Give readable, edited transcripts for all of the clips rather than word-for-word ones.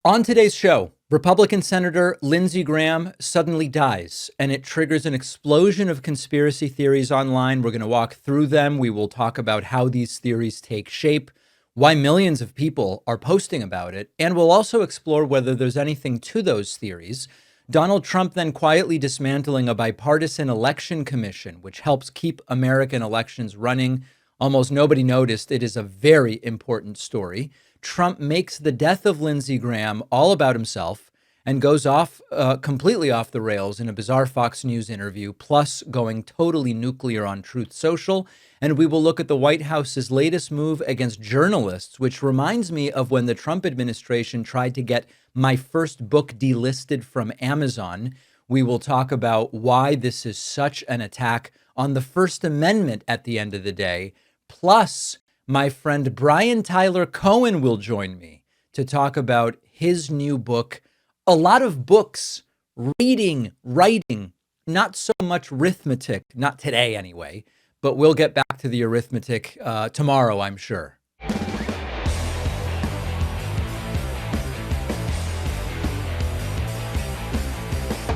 On today's show, Republican Senator Lindsey Graham suddenly dies, and it triggers an explosion of conspiracy theories online. We're going to walk through them. We will talk about how these theories take shape, why millions of people are posting about it, and we'll also explore whether there's anything to those theories. Donald Trump then quietly dismantling a bipartisan election commission, which helps keep American elections running. Almost nobody noticed. It is a very important story. Trump makes the death of Lindsey Graham all about himself and goes off completely off the rails in a bizarre Fox News interview, plus going totally nuclear on Truth Social. And we will look at the White House's latest move against journalists, which reminds me of when the Trump administration tried to get my first book delisted from Amazon. We will talk about why this is such an attack on the First Amendment at the end of the day. Plus, my friend Brian Tyler Cohen will join me to talk about his new book. A lot of books, reading, writing, not so much arithmetic, not today anyway, but we'll get back to the arithmetic tomorrow, I'm sure.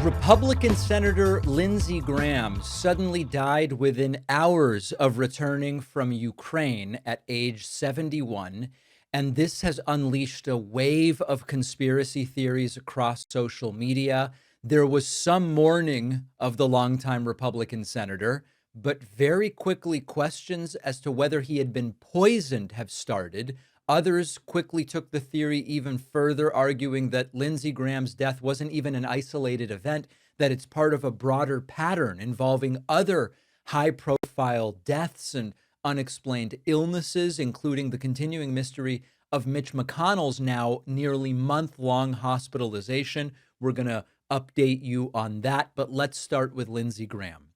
Republican Senator Lindsey Graham suddenly died within hours of returning from Ukraine at age 71. And this has unleashed a wave of conspiracy theories across social media. There was some mourning of the longtime Republican senator, but very quickly questions as to whether he had been poisoned have started. Others quickly took the theory even further, arguing that Lindsey Graham's death wasn't even an isolated event, that it's part of a broader pattern involving other high-profile deaths and unexplained illnesses, including the continuing mystery of Mitch McConnell's now nearly month-long hospitalization. We're going to update you on that, but let's start with Lindsey Graham.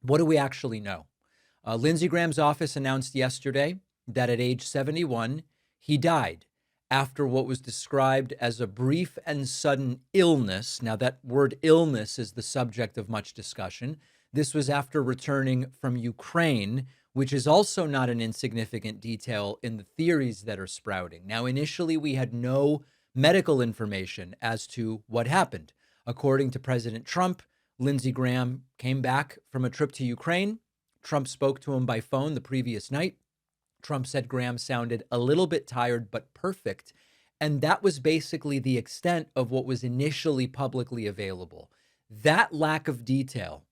What do we actually know? Lindsey Graham's office announced yesterday that at age 71, he died after what was described as a brief and sudden illness. Now, that word illness is the subject of much discussion. This was after returning from Ukraine, which is also not an insignificant detail in the theories that are sprouting. Now, initially, we had no medical information as to what happened. According to President Trump, Lindsey Graham came back from a trip to Ukraine. Trump spoke to him by phone the previous night. Trump said Graham sounded a little bit tired, but perfect. And that was basically the extent of what was initially publicly available. That lack of detail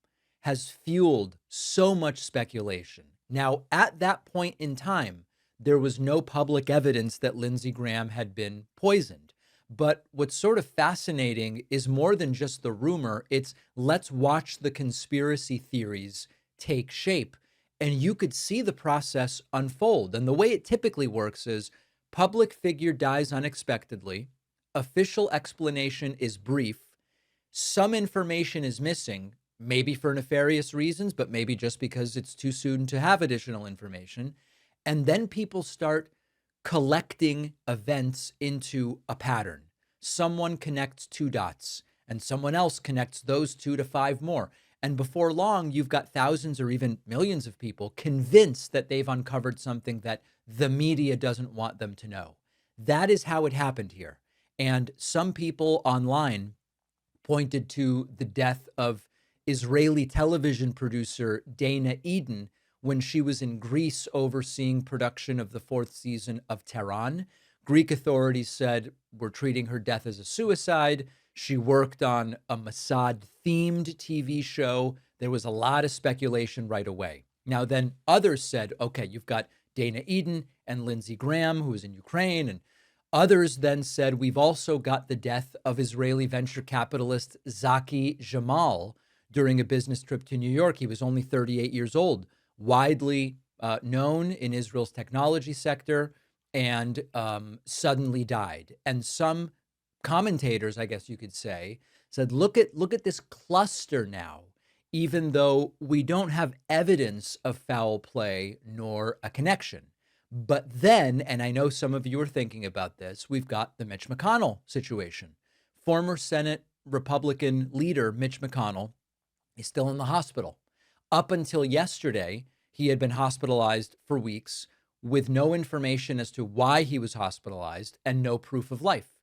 has fueled so much speculation. Now, at that point in time, there was no public evidence that Lindsey Graham had been poisoned. But what's sort of fascinating is more than just the rumor. It's let's watch the conspiracy theories take shape. And you could see the process unfold. And the way it typically works is public figure dies unexpectedly. Official explanation is brief. Some information is missing, maybe for nefarious reasons, but maybe just because it's too soon to have additional information. And then people start collecting events into a pattern. Someone connects two dots and someone else connects those two to five more. And before long, you've got thousands or even millions of people convinced that they've uncovered something that the media doesn't want them to know. That is how it happened here. And some people online pointed to the death of Israeli television producer Dana Eden when she was in Greece overseeing production of the fourth season of Tehran. Greek authorities said we're treating her death as a suicide. She worked on a Mossad-themed TV show. There was a lot of speculation right away. Now, then others said, okay, you've got Dana Eden and Lindsey Graham, who was in Ukraine. And others then said, we've also got the death of Israeli venture capitalist Zaki Jamal during a business trip to New York. He was only 38 years old, widely known in Israel's technology sector, and suddenly died. And some commentators, I guess you could say, said, look at this cluster now, even though we don't have evidence of foul play nor a connection. But then, and I know some of you are thinking about this, we've got the Mitch McConnell situation. Former Senate Republican leader Mitch McConnell is still in the hospital. Up until yesterday, he had been hospitalized for weeks with no information as to why he was hospitalized and no proof of life.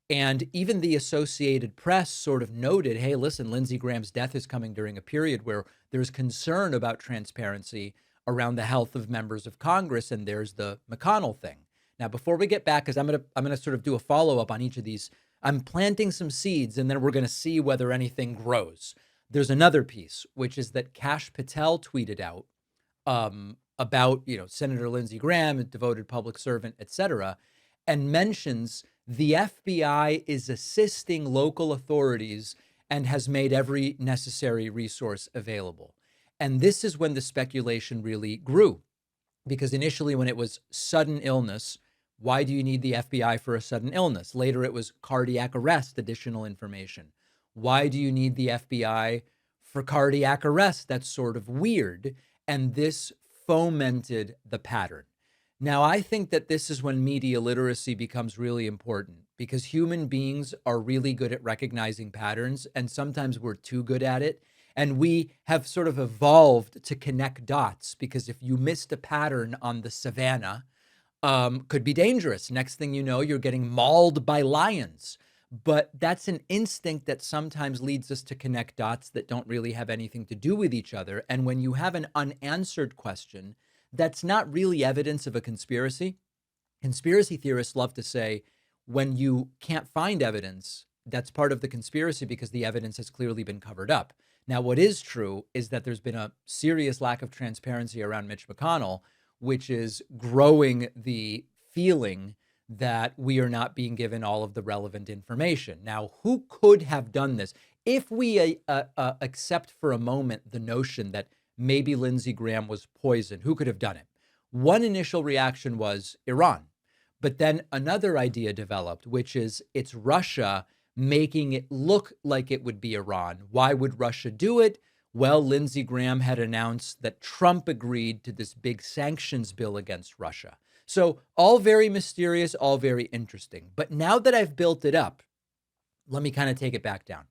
And even the Associated Press sort of noted, hey, listen, Lindsey Graham's death is coming during a period where there's concern about transparency around the health of members of Congress, and there's the McConnell thing. Now, before we get back, because I'm gonna sort of do a follow-up on each of these, I'm planting some seeds, and then we're gonna see whether anything grows. There's another piece, which is that Kash Patel tweeted out about Senator Lindsey Graham, a devoted public servant, et cetera, and mentions the FBI is assisting local authorities and has made every necessary resource available. And this is when the speculation really grew, because initially, when it was sudden illness, why do you need the FBI for a sudden illness? Later, it was cardiac arrest, additional information. Why do you need the FBI for cardiac arrest? That's sort of weird. And this fomented the pattern. Now, I think that this is when media literacy becomes really important, because human beings are really good at recognizing patterns, and sometimes we're too good at it. And we have sort of evolved to connect dots, because if you missed a pattern on the savannah, could be dangerous. Next thing you know, you're getting mauled by lions. But that's an instinct that sometimes leads us to connect dots that don't really have anything to do with each other. And when you have an unanswered question, that's not really evidence of a conspiracy. Conspiracy theorists love to say, when you can't find evidence, that's part of the conspiracy because the evidence has clearly been covered up. Now, what is true is that there's been a serious lack of transparency around Mitch McConnell, which is growing the feeling that we are not being given all of the relevant information. Now, who could have done this? If we accept for a moment the notion that maybe Lindsey Graham was poisoned, who could have done it? One initial reaction was Iran. But then another idea developed, which is it's Russia making it look like it would be Iran. Why would Russia do it? Well, Lindsey Graham had announced that Trump agreed to this big sanctions bill against Russia. So all very mysterious, all very interesting. But now that I've built it up, let me kind of take it back down.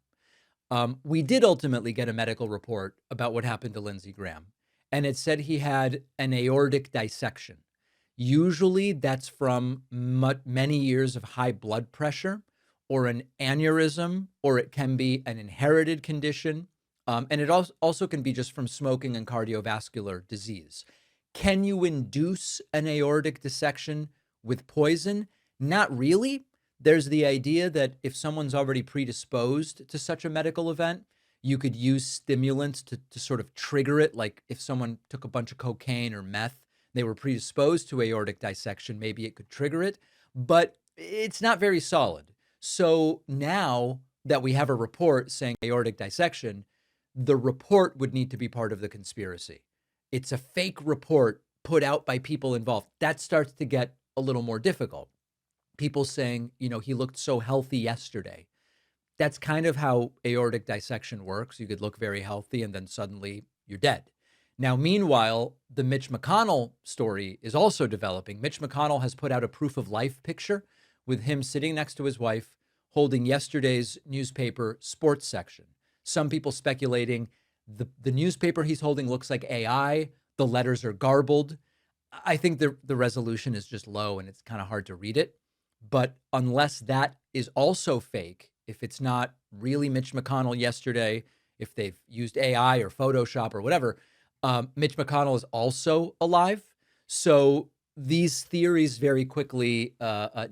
We did ultimately get a medical report about what happened to Lindsey Graham, and it said he had an aortic dissection. Usually that's from many years of high blood pressure or an aneurysm, or it can be an inherited condition. And it also can be just from smoking and cardiovascular disease. Can you induce an aortic dissection with poison? Not really. There's the idea that if someone's already predisposed to such a medical event, you could use stimulants to sort of trigger it. Like if someone took a bunch of cocaine or meth, they were predisposed to aortic dissection, maybe it could trigger it, but it's not very solid. So now that we have a report saying aortic dissection, the report would need to be part of the conspiracy. It's a fake report put out by people involved. That starts to get a little more difficult. People saying, he looked so healthy yesterday. That's kind of how aortic dissection works. You could look very healthy and then suddenly you're dead. Now, meanwhile, the Mitch McConnell story is also developing. Mitch McConnell has put out a proof of life picture with him sitting next to his wife holding yesterday's newspaper sports section. Some people speculating the newspaper he's holding looks like AI. The letters are garbled. I think the resolution is just low and it's kind of hard to read it. But unless that is also fake, if it's not really Mitch McConnell yesterday, if they've used AI or Photoshop or whatever, Mitch McConnell is also alive. So these theories very quickly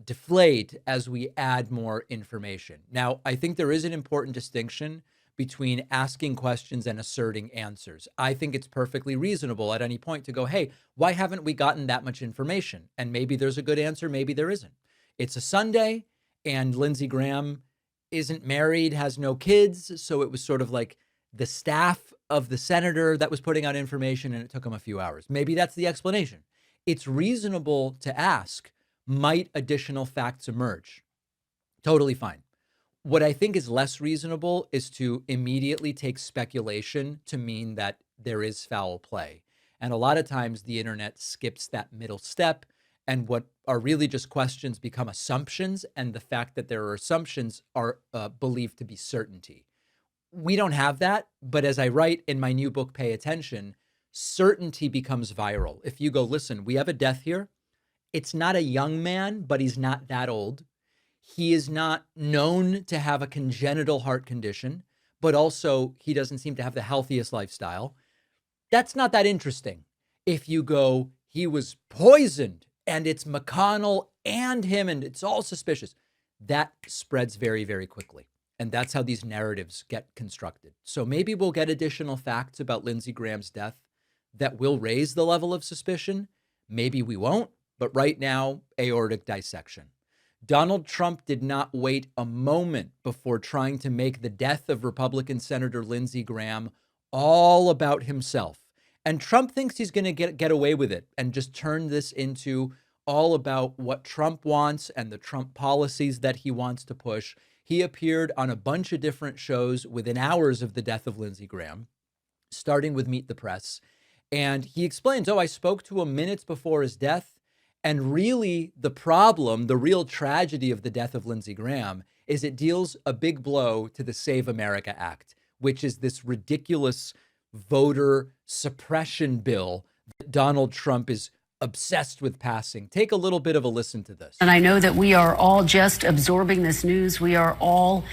deflate as we add more information. Now, I think there is an important distinction between asking questions and asserting answers. I think it's perfectly reasonable at any point to go, hey, why haven't we gotten that much information? And maybe there's a good answer, maybe there isn't. It's a Sunday and Lindsey Graham isn't married, has no kids. So it was sort of like the staff of the senator that was putting out information and it took him a few hours. Maybe that's the explanation. It's reasonable to ask, might additional facts emerge? Totally fine. What I think is less reasonable is to immediately take speculation to mean that there is foul play. And a lot of times the internet skips that middle step, and what are really just questions become assumptions, and the fact that there are assumptions are believed to be certainty. We don't have that, but as I write in my new book, Pay Attention, certainty becomes viral. If you go, listen, we have a death here. It's not a young man, but he's not that old. He is not known to have a congenital heart condition, but also he doesn't seem to have the healthiest lifestyle. That's not that interesting. If you go, he was poisoned and it's McConnell and him and it's all suspicious, that spreads very, very quickly. And that's how these narratives get constructed. So maybe we'll get additional facts about Lindsey Graham's death that will raise the level of suspicion. Maybe we won't, but right now, aortic dissection. Donald Trump did not wait a moment before trying to make the death of Republican Senator Lindsey Graham all about himself. And Trump thinks he's going to get away with it and just turn this into all about what Trump wants and the Trump policies that he wants to push. He appeared on a bunch of different shows within hours of the death of Lindsey Graham, starting with Meet the Press. And he explains, I spoke to him minutes before his death. And really, the problem, the real tragedy of the death of Lindsey Graham is it deals a big blow to the Save America Act, which is this ridiculous voter suppression bill that Donald Trump is obsessed with passing. Take a little bit of a listen to this. And I know that we are all just absorbing this news. We are all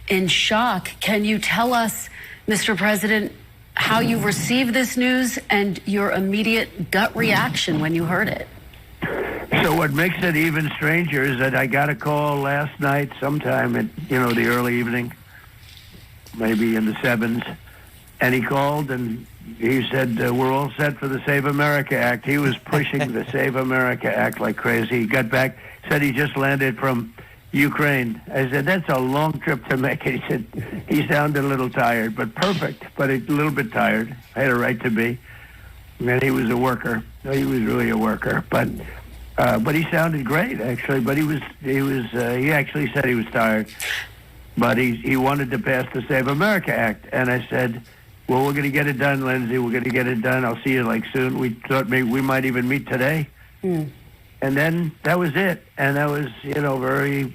in shock. Can you tell us, Mr. President, how you received this news and your immediate gut reaction when you heard it? So what makes it even stranger is that I got a call last night sometime at, the early evening, maybe in the 7s, and he called and he said, we're all set for the Save America Act. He was pushing the Save America Act like crazy. He got back, said he just landed from Ukraine. I said, that's a long trip to make. He said, he sounded a little tired, but perfect, but a little bit tired. I had a right to be. And he was a worker. He was really a worker, but he sounded great, actually. But he actually said he was tired. But he wanted to pass the Save America Act. And I said, well, we're going to get it done, Lindsey. We're going to get it done. I'll see you soon. We thought maybe we might even meet today. And then that was it. And that was, very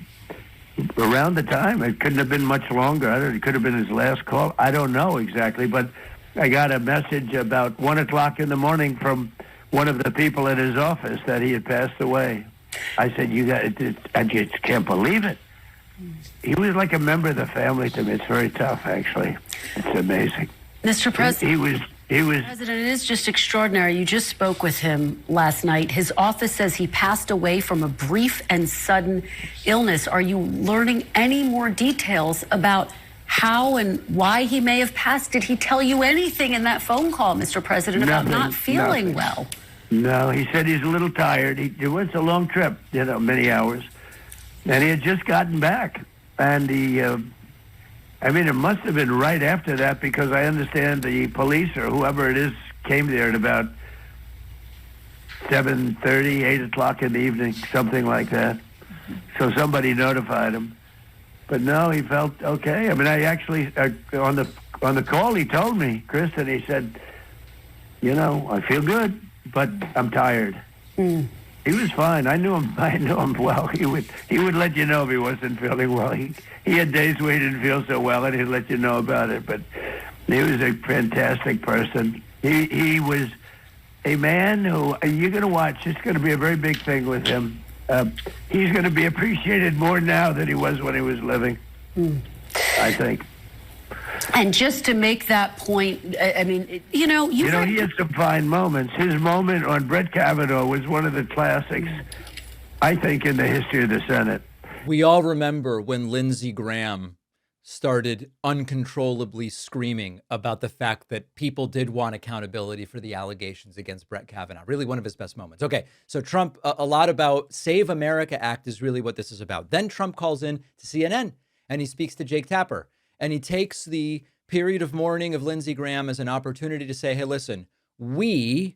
around the time. It couldn't have been much longer. It could have been his last call. I don't know exactly. But I got a message about 1 o'clock in the morning from one of the people at his office that he had passed away. I said, I just can't believe it. He was like a member of the family to me. It's very tough, actually. It's amazing. Mr. President, he was. President, it is just extraordinary. You just spoke with him last night. His office says he passed away from a brief and sudden illness. Are you learning any more details about how and why he may have passed? Did he tell you anything in that phone call, Mr. President, about not feeling well? No, he said he's a little tired. It was a long trip, many hours. And he had just gotten back. And it must have been right after that, because I understand the police or whoever it is came there at about 7:30, 8 o'clock in the evening, something like that. So somebody notified him. But no, he felt okay. I actually, on the call, he told me, Kristen, he said, I feel good, but I'm tired. He was fine. I knew him well. He would let you know if he wasn't feeling well. He had days where he didn't feel so well, and he'd let you know about it. But he was a fantastic person. He was a man who, you're going to watch, it's going to be a very big thing with him. He's going to be appreciated more now than he was when he was living, I think. And just to make that point, he had some fine moments. His moment on Brett Kavanaugh was one of the classics, I think, in the history of the Senate. We all remember when Lindsey Graham started uncontrollably screaming about the fact that people did want accountability for the allegations against Brett Kavanaugh. Really one of his best moments. Okay, so Trump, a lot about Save America Act is really what this is about. Then Trump calls in to CNN and he speaks to Jake Tapper. And he takes the period of mourning of Lindsey Graham as an opportunity to say, hey, listen, who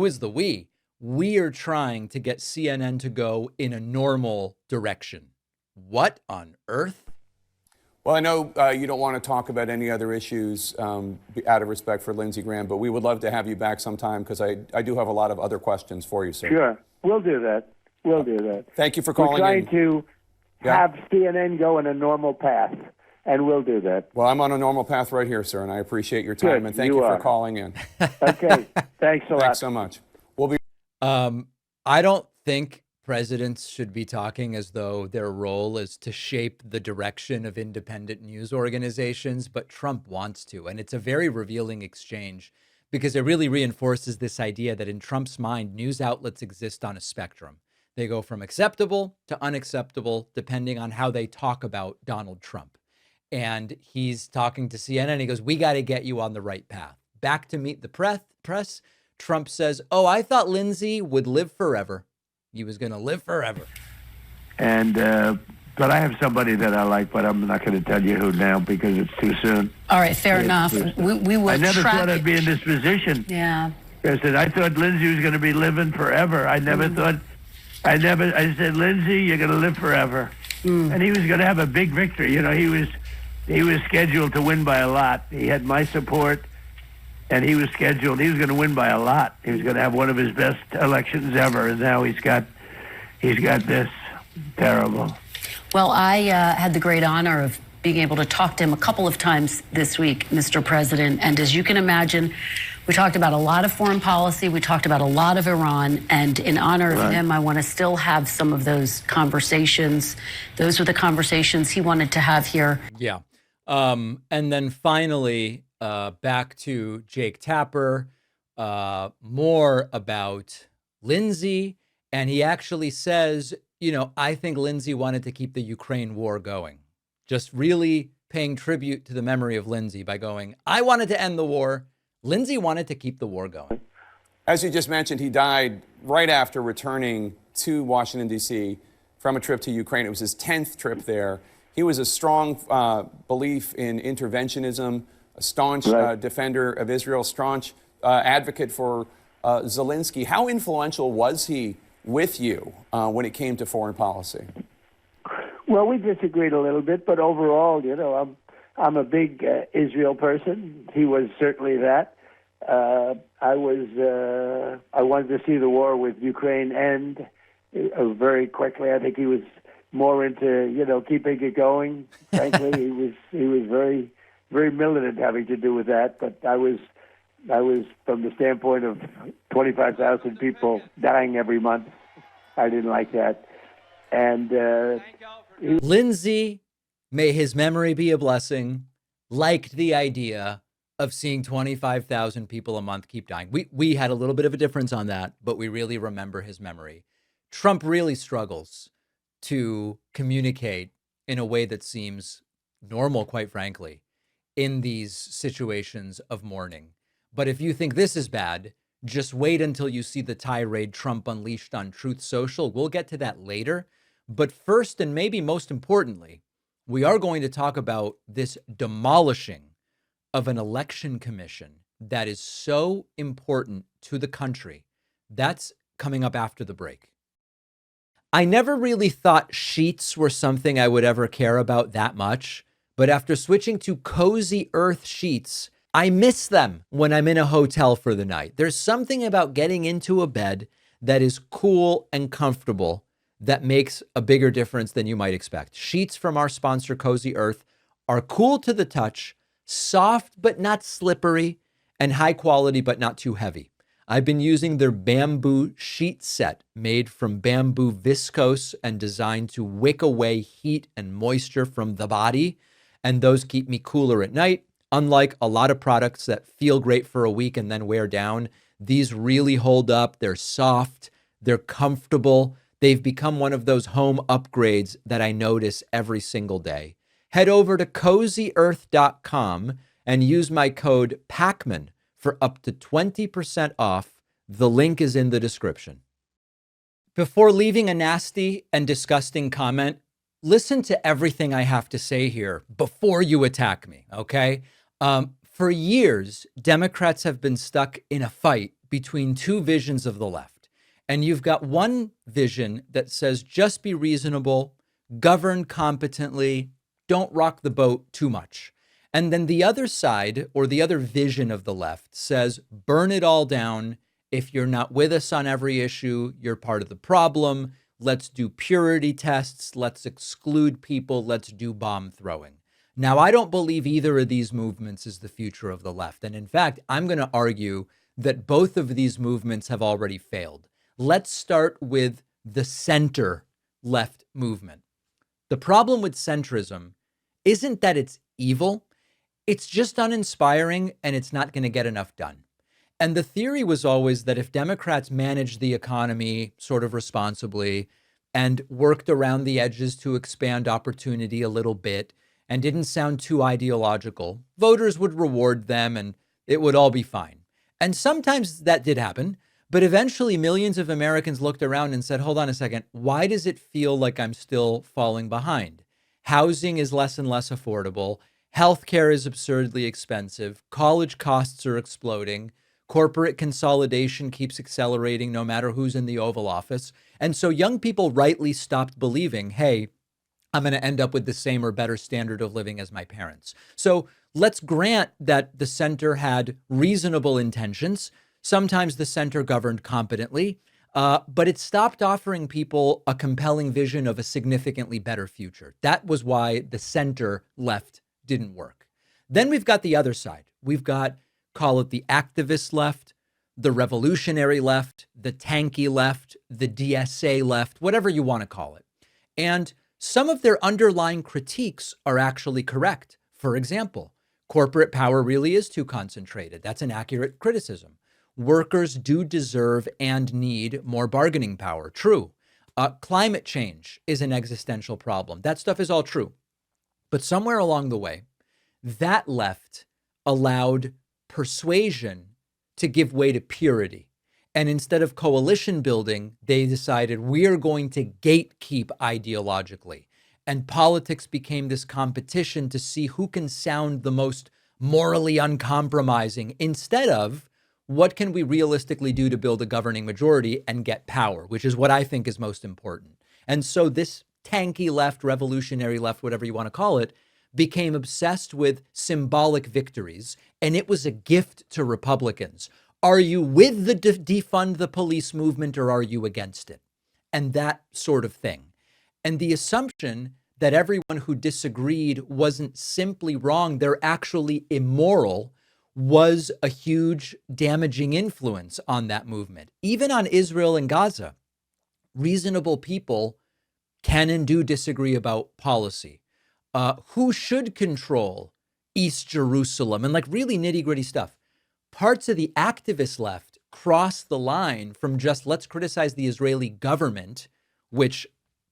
is the we? We are trying to get CNN to go in a normal direction. What on earth? Well, I know you don't want to talk about any other issues out of respect for Lindsey Graham, but we would love to have you back sometime because I do have a lot of other questions for you, sir. Sure. We'll do that. Thank you for calling in. We're trying to have CNN go in a normal path. And we'll do that. Well, I'm on a normal path right here, sir, and I appreciate your time. Good, and thank you for calling in. Okay. Thanks a lot. Thanks so much. We'll be. I don't think Presidents should be talking as though their role is to shape the direction of independent news organizations, but Trump wants to. And it's a very revealing exchange because it really reinforces this idea that in Trump's mind, news outlets exist on a spectrum. They go from acceptable to unacceptable, depending on how they talk about Donald Trump. And he's talking to CNN. He goes, we got to get you on the right path. Back to meet the press. Trump says, oh, I thought Lindsey would live forever. He was going to live forever. And but I have somebody that I like, but I'm not going to tell you who now because it's too soon. All right, fair enough. We will. I never track thought I'd it. be in this position. Yeah. I thought Lindsey was going to be living forever. I never thought. I said, Lindsey, you're going to live forever, and he was going to have a big victory. You know, he was scheduled to win by a lot. He had my support. And he was scheduled. He was going to win by a lot. He was going to have one of his best elections ever. And now he's got this. Terrible. Well, I had the great honor of being able to talk to him a couple of times this week, Mr. President. And as you can imagine, we talked about a lot of foreign policy. We talked about a lot of Iran. And in honor of him, I want to still have some of those conversations. Those were the conversations he wanted to have here. Yeah. And then finally, back to Jake Tapper, more about Lindsey. And he actually says, I think Lindsey wanted to keep the Ukraine war going. Just really paying tribute to the memory of Lindsey by going, I wanted to end the war. Lindsey wanted to keep the war going. As you just mentioned, he died right after returning to Washington, D.C. from a trip to Ukraine. It was his 10th trip there. He was a strong belief in interventionism, a staunch defender of Israel, staunch advocate for Zelensky. How influential was he with you when it came to foreign policy? Well, we disagreed a little bit, but overall, I'm a big Israel person. He was certainly that. I wanted to see the war with Ukraine end very quickly. I think he was more into keeping it going. Frankly, he was very, very militant having to do with that. But I was from the standpoint of 25,000 people dying every month. I didn't like that. And Lindsey, may his memory be a blessing, liked the idea of seeing 25,000 people a month keep dying. We had a little bit of a difference on that, but we really remember his memory. Trump really struggles to communicate in a way that seems normal, quite frankly, in these situations of mourning. But if you think this is bad, just wait until you see the tirade Trump unleashed on Truth Social. We'll get to that later. But first, and maybe most importantly, we are going to talk about this demolishing of an election commission that is so important to the country. That's coming up after the break. I never really thought sheets were something I would ever care about that much, but after switching to Cozy Earth sheets, I miss them when I'm in a hotel for the night. There's something about getting into a bed that is cool and comfortable that makes a bigger difference than you might expect. Sheets from our sponsor, Cozy Earth, are cool to the touch, soft but not slippery, and high quality but not too heavy. I've been using their bamboo sheet set made from bamboo viscose and designed to wick away heat and moisture from the body. And those keep me cooler at night. Unlike a lot of products that feel great for a week and then wear down, these really hold up. They're soft. They're comfortable. They've become one of those home upgrades that I notice every single day. Head over to CozyEarth.com and use my code Pakman for up to 20% off. The link is in the description. Before leaving a nasty and disgusting comment, listen to everything I have to say here before you attack me, okay? For years, Democrats have been stuck in a fight between two visions of the left. And you've got one vision that says just be reasonable, govern competently, don't rock the boat too much. And then the other side, or the other vision of the left, says burn it all down. If you're not with us on every issue, you're part of the problem. Let's do purity tests. Let's exclude people. Let's do bomb throwing. Now, I don't believe either of these movements is the future of the left. And in fact, I'm going to argue that both of these movements have already failed. Let's start with the center left movement. The problem with centrism isn't that it's evil, it's just uninspiring and it's not going to get enough done. And the theory was always that if Democrats managed the economy sort of responsibly and worked around the edges to expand opportunity a little bit and didn't sound too ideological, voters would reward them and it would all be fine. And sometimes that did happen, but eventually millions of Americans looked around and said, hold on a second, why does it feel like I'm still falling behind? Housing is less and less affordable. Healthcare is absurdly expensive. College costs are exploding. Corporate consolidation keeps accelerating no matter who's in the Oval Office. And so young people rightly stopped believing, hey, I'm going to end up with the same or better standard of living as my parents. So let's grant that the center had reasonable intentions. Sometimes the center governed competently, but it stopped offering people a compelling vision of a significantly better future. That was why the center left didn't work. Then we've got the other side. We've got, call it the activist left, the revolutionary left, the tanky left, the DSA left, whatever you want to call it. And some of their underlying critiques are actually correct. For example, corporate power really is too concentrated. That's an accurate criticism. Workers do deserve and need more bargaining power. True. Climate change is an existential problem. That stuff is all true. But somewhere along the way, that left allowed persuasion to give way to purity. And instead of coalition building, they decided we're going to gatekeep ideologically. And politics became this competition to see who can sound the most morally uncompromising instead of what can we realistically do to build a governing majority and get power, which is what I think is most important. And so this tanky left, revolutionary left, whatever you want to call it, became obsessed with symbolic victories. And it was a gift to Republicans. Are you with the defund the police movement or are you against it? And that sort of thing. And the assumption that everyone who disagreed wasn't simply wrong, they're actually immoral, was a huge damaging influence on that movement. Even on Israel and Gaza, reasonable people can and do disagree about policy. Who should control East Jerusalem and like really nitty gritty stuff. Parts of the activist left cross the line from just let's criticize the Israeli government, which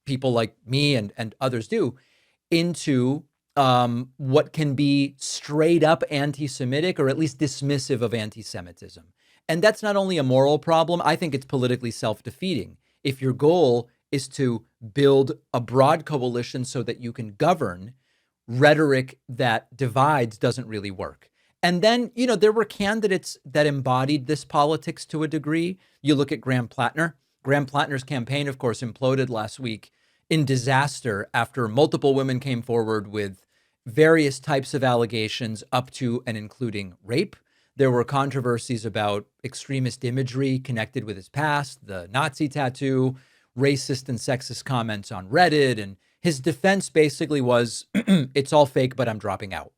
people like me and others do, into what can be straight up anti-Semitic or at least dismissive of anti-Semitism. And that's not only a moral problem, I think it's politically self-defeating. If your goal is to build a broad coalition so that you can govern, rhetoric that divides doesn't really work. And then, you know, there were candidates that embodied this politics to a degree. You look at Graham Plattner. Graham Plattner's campaign, of course, imploded last week in disaster after multiple women came forward with various types of allegations up to and including rape. There were controversies about extremist imagery connected with his past, the Nazi tattoo, racist and sexist comments on Reddit. And his defense basically was, it's all fake, but I'm dropping out.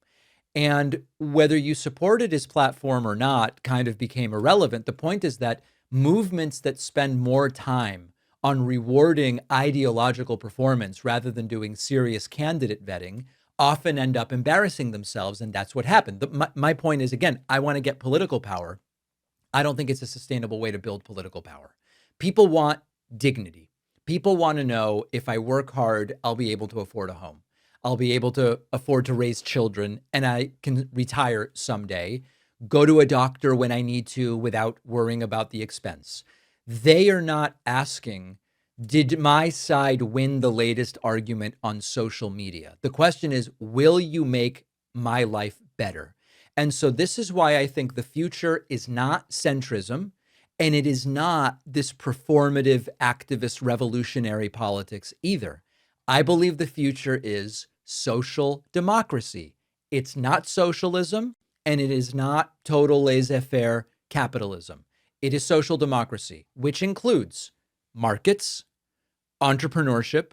And whether you supported his platform or not kind of became irrelevant. The point is that movements that spend more time on rewarding ideological performance rather than doing serious candidate vetting often end up embarrassing themselves. And that's what happened. My point is, again, I want to get political power. I don't think it's a sustainable way to build political power. People want dignity. People want to know if I work hard, I'll be able to afford a home. I'll be able to afford to raise children and I can retire someday, go to a doctor when I need to without worrying about the expense. They are not asking, did my side win the latest argument on social media? The question is, will you make my life better? And so this is why I think the future is not centrism and it is not this performative activist revolutionary politics either. I believe the future is social democracy. It's not socialism and it is not total laissez-faire capitalism. It is social democracy, which includes markets, entrepreneurship,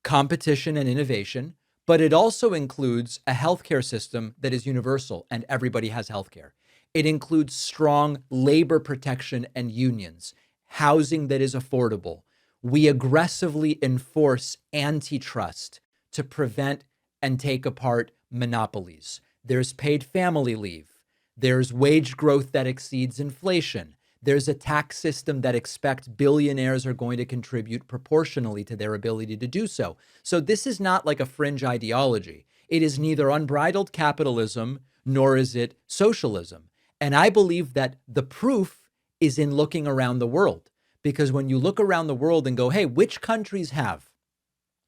competition and innovation, but it also includes a healthcare system that is universal and everybody has healthcare. It includes strong labor protection and unions, housing that is affordable, We aggressively enforce antitrust to prevent and take apart monopolies. There's paid family leave. There's wage growth that exceeds inflation. There's a tax system that expects billionaires are going to contribute proportionally to their ability to do so. So this is not like a fringe ideology. It is neither unbridled capitalism nor is it socialism. And I believe that the proof is in looking around the world. Because when you look around the world and go, hey, which countries have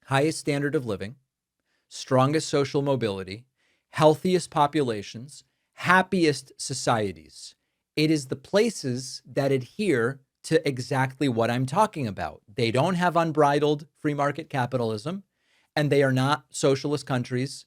highest standard of living, strongest social mobility, healthiest populations, happiest societies? It is the places that adhere to exactly what I'm talking about. They don't have unbridled free market capitalism, and they are not socialist countries,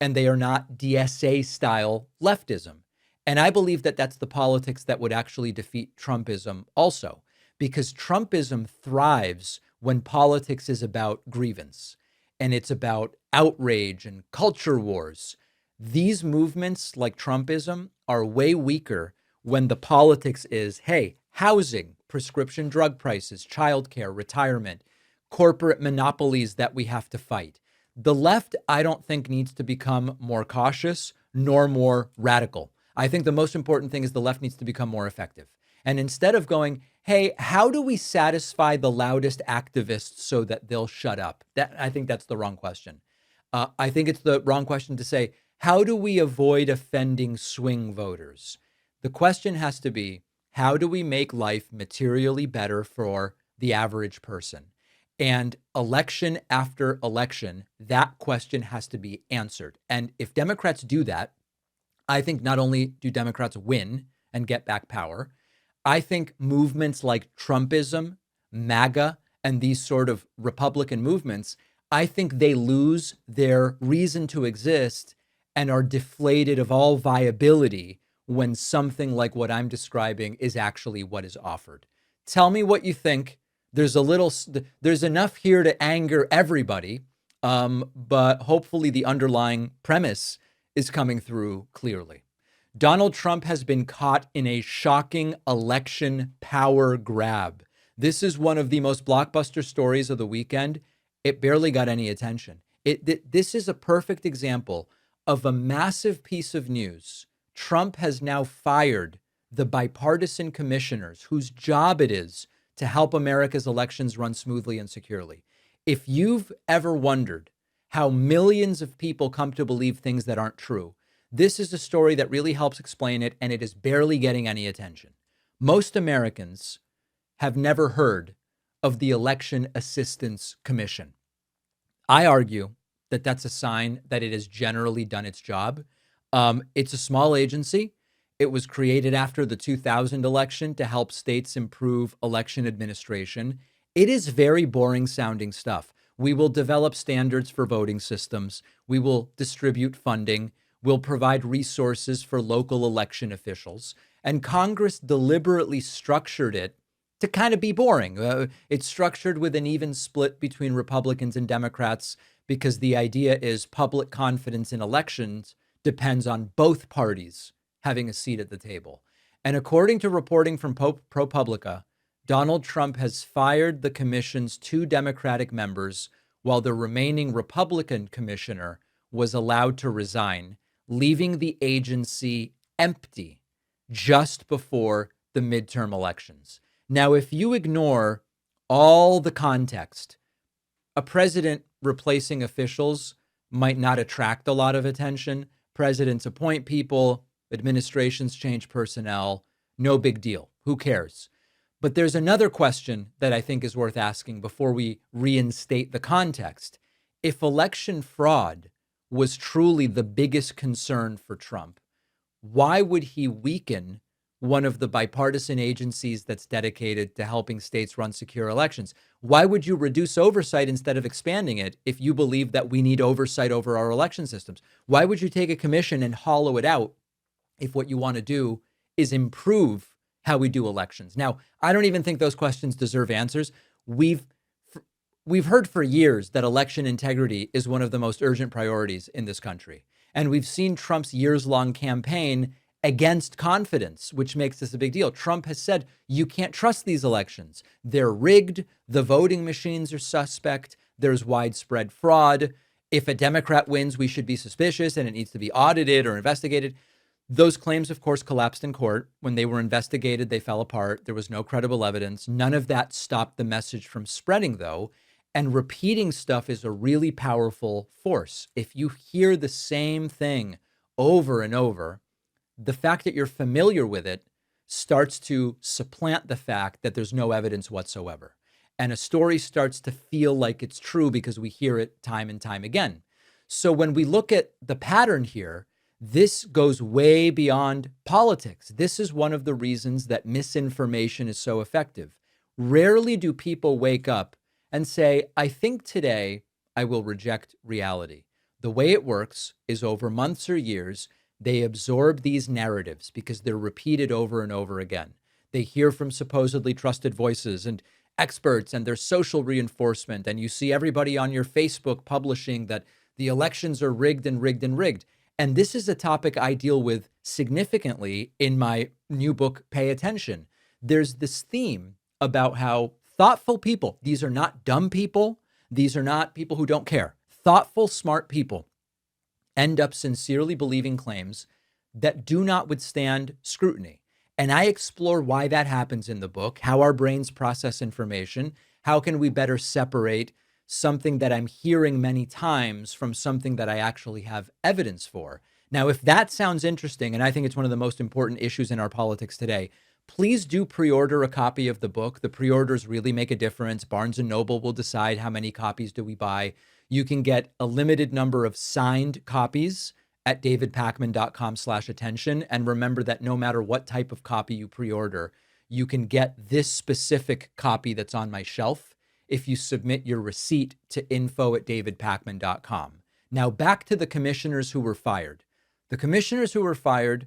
and they are not DSA style leftism. And I believe that that's the politics that would actually defeat Trumpism also, because Trumpism thrives when politics is about grievance and it's about outrage and culture wars. These movements like Trumpism are way weaker when the politics is, hey, housing, prescription drug prices, childcare, retirement, corporate monopolies that we have to fight. The left, I don't think, needs to become more cautious nor more radical. I think the most important thing is the left needs to become more effective. And instead of going, hey, how do we satisfy the loudest activists so that they'll shut up? I think that's the wrong question. I think it's the wrong question to say, how do we avoid offending swing voters? The question has to be, how do we make life materially better for the average person? And election after election, that question has to be answered. And if Democrats do that, I think not only do Democrats win and get back power, I think movements like Trumpism, MAGA, and these sort of Republican movements, I think they lose their reason to exist and are deflated of all viability when something like what I'm describing is actually what is offered. Tell me what you think. There's enough here to anger everybody, but hopefully the underlying premise is coming through clearly. Donald Trump has been caught in a shocking election power grab. This is one of the most blockbuster stories of the weekend. It barely got any attention. This is a perfect example of a massive piece of news. Trump has now fired the bipartisan commissioners whose job it is to help America's elections run smoothly and securely. If you've ever wondered how millions of people come to believe things that aren't true, this is a story that really helps explain it, and it is barely getting any attention. Most Americans have never heard of the Election Assistance Commission. I argue that that's a sign that it has generally done its job. It's a small agency. It was created after the 2000 election to help states improve election administration. It is very boring sounding stuff. We will develop standards for voting systems. We will distribute funding. We'll provide resources for local election officials. And Congress deliberately structured it to kind of be boring. It's structured with an even split between Republicans and Democrats because the idea is public confidence in elections depends on both parties having a seat at the table. And according to reporting from ProPublica, Donald Trump has fired the commission's 2 Democratic members while the remaining Republican commissioner was allowed to resign, leaving the agency empty just before the midterm elections. Now, if you ignore all the context, a president replacing officials might not attract a lot of attention. Presidents appoint people, administrations change personnel, no big deal. Who cares? But there's another question that I think is worth asking before we reinstate the context. If election fraud was truly the biggest concern for Trump, why would he weaken one of the bipartisan agencies that's dedicated to helping states run secure elections? Why would you reduce oversight instead of expanding it if you believe that we need oversight over our election systems? Why would you take a commission and hollow it out if what you want to do is improve how we do elections? Now, I don't even think those questions deserve answers. We've heard for years that election integrity is one of the most urgent priorities in this country. And we've seen Trump's years-long campaign against confidence, which makes this a big deal. Trump has said, you can't trust these elections. They're rigged. The voting machines are suspect. There's widespread fraud. If a Democrat wins, we should be suspicious and it needs to be audited or investigated. Those claims, of course, collapsed in court. When they were investigated, they fell apart. There was no credible evidence. None of that stopped the message from spreading, though. And repeating stuff is a really powerful force. If you hear the same thing over and over, the fact that you're familiar with it starts to supplant the fact that there's no evidence whatsoever. And a story starts to feel like it's true because we hear it time and time again. So when we look at the pattern here, this goes way beyond politics. This is one of the reasons that misinformation is so effective. Rarely do people wake up and say, I think today I will reject reality. The way it works is over months or years, they absorb these narratives because they're repeated over and over again. They hear from supposedly trusted voices and experts and their social reinforcement. And you see everybody on your Facebook publishing that the elections are rigged and rigged and rigged. And this is a topic I deal with significantly in my new book, Pay Attention. There's this theme about how thoughtful people, these are not dumb people, these are not people who don't care, thoughtful, smart people end up sincerely believing claims that do not withstand scrutiny. And I explore why that happens in the book, how our brains process information, how can we better separate something that I'm hearing many times from something that I actually have evidence for. Now, if that sounds interesting, and I think it's one of the most important issues in our politics today, please do pre-order a copy of the book. The pre-orders really make a difference. Barnes & Noble will decide how many copies do we buy. You can get a limited number of signed copies at davidpakman.com/attention. And remember that no matter what type of copy you pre-order, you can get this specific copy that's on my shelf if you submit your receipt to info@davidpakman.com. Now back to the commissioners who were fired. The commissioners who were fired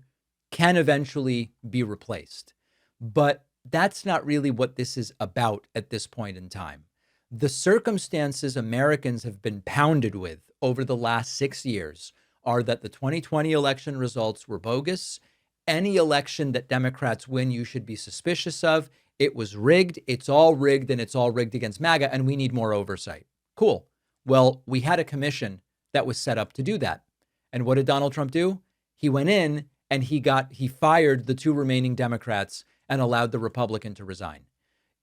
can eventually be replaced, but that's not really what this is about at this point in time. The circumstances Americans have been pounded with over the last 6 years are that the 2020 election results were bogus. Any election that Democrats win, you should be suspicious of. It was rigged. It's all rigged, and it's all rigged against MAGA, and we need more oversight. Cool. Well, we had a commission that was set up to do that. And what did Donald Trump do? He went in and he fired the 2 remaining Democrats and allowed the Republican to resign.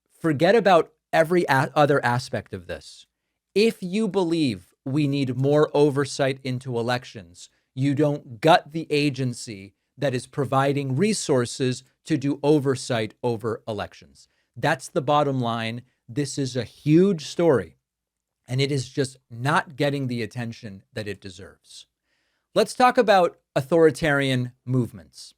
Forget about every other aspect of this. If you believe we need more oversight into elections, you don't gut the agency that is providing resources to do oversight over elections. That's the bottom line. This is a huge story, and it is just not getting the attention that it deserves. Let's talk about authoritarian movements.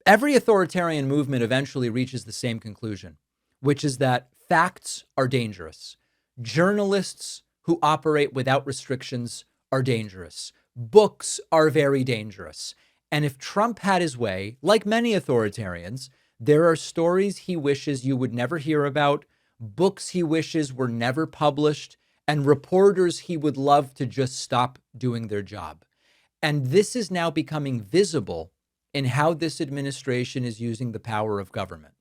Every authoritarian movement eventually reaches the same conclusion, which is that facts are dangerous. Journalists who operate without restrictions are dangerous. Books are very dangerous. And if Trump had his way, like many authoritarians, there are stories he wishes you would never hear about, books he wishes were never published, and reporters he would love to just stop doing their job. And this is now becoming visible in how this administration is using the power of government.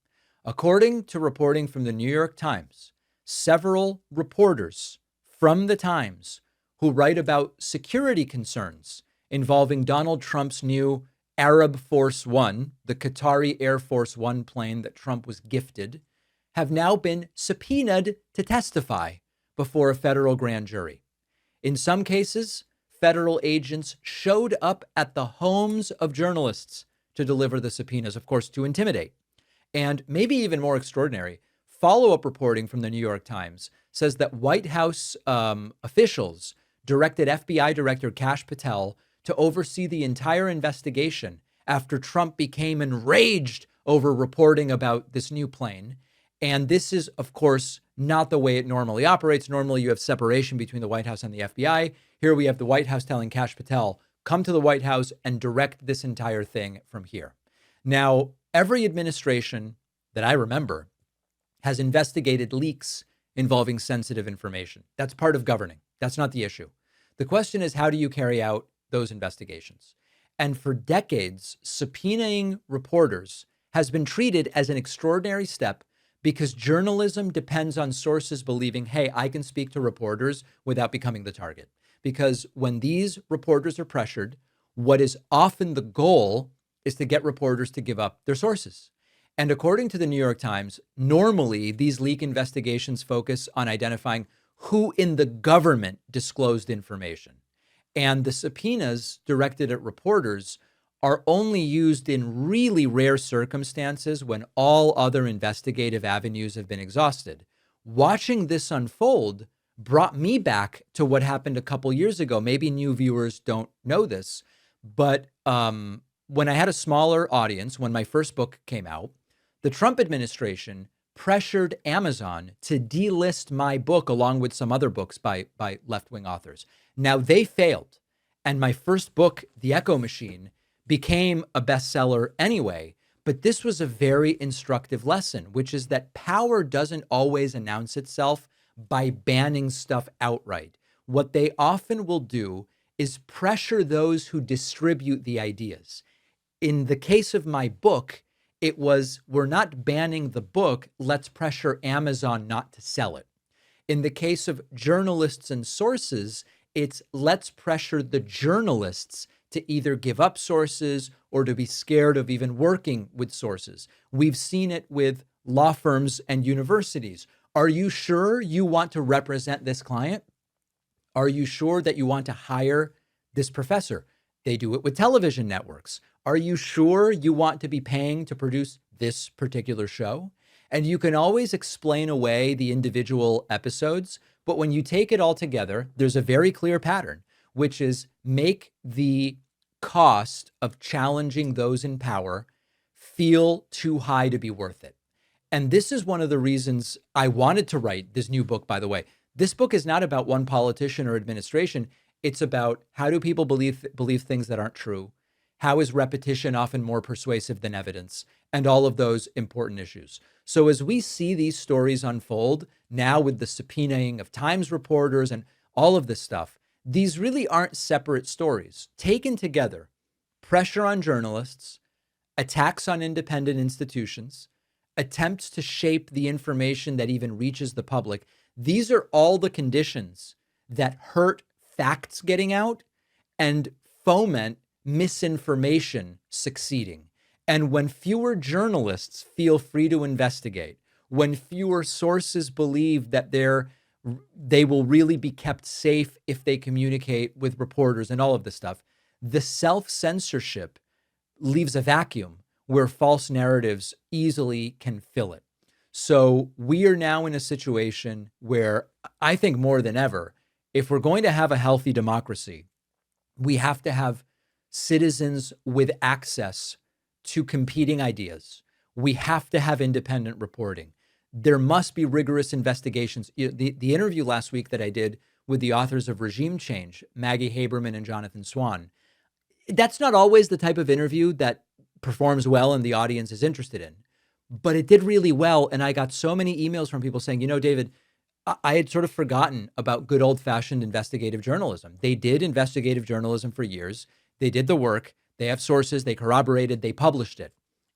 According to reporting from the New York Times, several reporters from the Times who write about security concerns involving Donald Trump's new Arab Force One, the Qatari Air Force One plane that Trump was gifted, have now been subpoenaed to testify before a federal grand jury. In some cases, federal agents showed up at the homes of journalists to deliver the subpoenas, of course, to intimidate. And maybe even more extraordinary, follow-up reporting from the New York Times says that White House officials directed FBI Director Kash Patel to oversee the entire investigation after Trump became enraged over reporting about this new plane. And this is, of course, not the way it normally operates. Normally, you have separation between the White House and the FBI. Here we have the White House telling Kash Patel, come to the White House and direct this entire thing from here. Now, every administration that I remember has investigated leaks involving sensitive information. That's part of governing. That's not the issue. The question is, how do you carry out those investigations? And for decades, subpoenaing reporters has been treated as an extraordinary step because journalism depends on sources believing, hey, I can speak to reporters without becoming the target. Because when these reporters are pressured, what is often the goal is to get reporters to give up their sources. And according to the New York Times, normally these leak investigations focus on identifying who in the government disclosed information. And the subpoenas directed at reporters are only used in really rare circumstances when all other investigative avenues have been exhausted. Watching this unfold brought me back to what happened a couple years ago. Maybe new viewers don't know this, but when I had a smaller audience, when my first book came out, the Trump administration pressured Amazon to delist my book along with some other books by left-wing authors. Now they failed. And my first book, The Echo Machine, became a bestseller anyway. But this was a very instructive lesson, which is that power doesn't always announce itself by banning stuff outright. What they often will do is pressure those who distribute the ideas. In the case of my book, it was, we're not banning the book, let's pressure Amazon not to sell it. In the case of journalists and sources, it's let's pressure the journalists to either give up sources or to be scared of even working with sources. We've seen it with law firms and universities. Are you sure you want to represent this client? Are you sure that you want to hire this professor? They do it with television networks. Are you sure you want to be paying to produce this particular show? And you can always explain away the individual episodes, but when you take it all together, there's a very clear pattern, which is make the cost of challenging those in power feel too high to be worth it. And this is one of the reasons I wanted to write this new book, by the way. This book is not about one politician or administration. It's about how do people believe things that aren't true? How is repetition often more persuasive than evidence? And all of those important issues. So as we see these stories unfold, now with the subpoenaing of Times reporters and all of this stuff, these really aren't separate stories. Taken together, pressure on journalists, attacks on independent institutions, attempts to shape the information that even reaches the public, these are all the conditions that hurt facts getting out and foment misinformation succeeding. And when fewer journalists feel free to investigate, when fewer sources believe that they will really be kept safe if they communicate with reporters and all of this stuff, the self-censorship leaves a vacuum where false narratives easily can fill it. So we are now in a situation where I think more than ever, if we're going to have a healthy democracy, we have to have citizens with access to competing ideas. We have to have independent reporting. There must be rigorous investigations. The interview last week that I did with the authors of Regime Change, Maggie Haberman and Jonathan Swan, that's not always the type of interview that performs well and the audience is interested in, but it did really well. And I got so many emails from people saying, David, I had sort of forgotten about good old-fashioned investigative journalism. They did investigative journalism for years. They did the work. They have sources. They corroborated. They published it.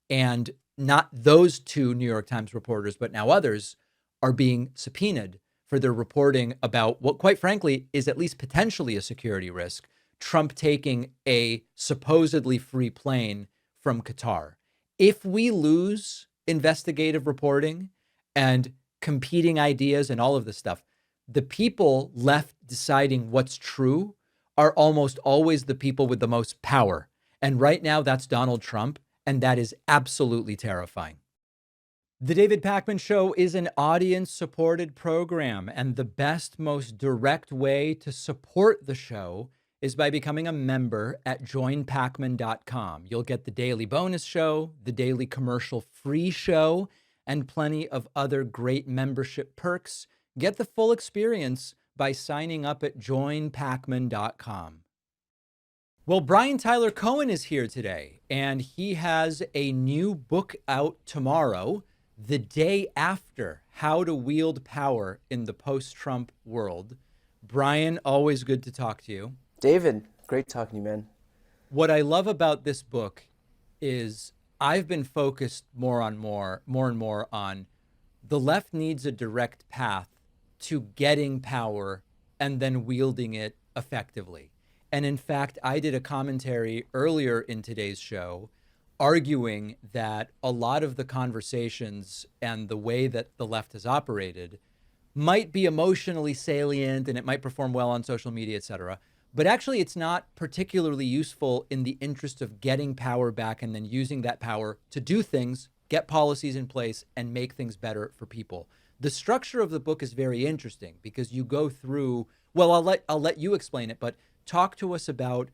And not those two New York Times reporters, but now others are being subpoenaed for their reporting about what, quite frankly, is at least potentially a security risk, Trump taking a supposedly free plane from Qatar. If we lose investigative reporting and competing ideas and all of this stuff, the people left deciding what's true are almost always the people with the most power. And right now, that's Donald Trump, and that is absolutely terrifying. The David Pakman Show is an audience-supported program, and the best, most direct way to support the show is by becoming a member at joinpakman.com. You'll get the daily bonus show, the daily commercial-free show, and plenty of other great membership perks. Get the full experience by signing up at joinpakman.com. Well, Brian Tyler Cohen is here today, and he has a new book out tomorrow, the day after How to Wield Power in the Post-Trump World. Brian, always good to talk to you. David, great talking to you, man. What I love about this book is I've been focused more and more on the left needs a direct path to getting power and then wielding it effectively. And in fact, I did a commentary earlier in today's show arguing that a lot of the conversations and the way that the left has operated might be emotionally salient and it might perform well on social media, et cetera. But actually, it's not particularly useful in the interest of getting power back and then using that power to do things, get policies in place, and make things better for people. The structure of the book is very interesting because you go through, well, I'll let you explain it, but talk to us about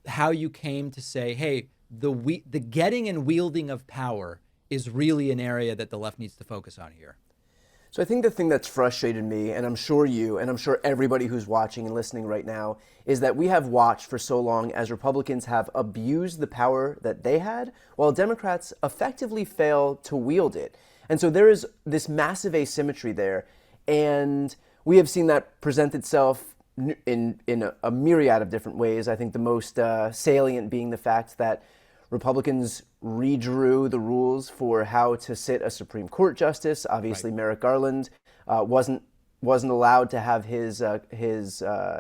how you came to say, hey, the getting and wielding of power is really an area that the left needs to focus on here. So I think the thing that's frustrated me, and I'm sure you, and I'm sure everybody who's watching and listening right now, is that we have watched for so long as Republicans have abused the power that they had, while Democrats effectively fail to wield it. And so there is this massive asymmetry there, and we have seen that present itself in a myriad of different ways. I think the most salient being the fact that Republicans redrew the rules for how to sit a Supreme Court justice. Obviously, right. Merrick Garland wasn't allowed to have his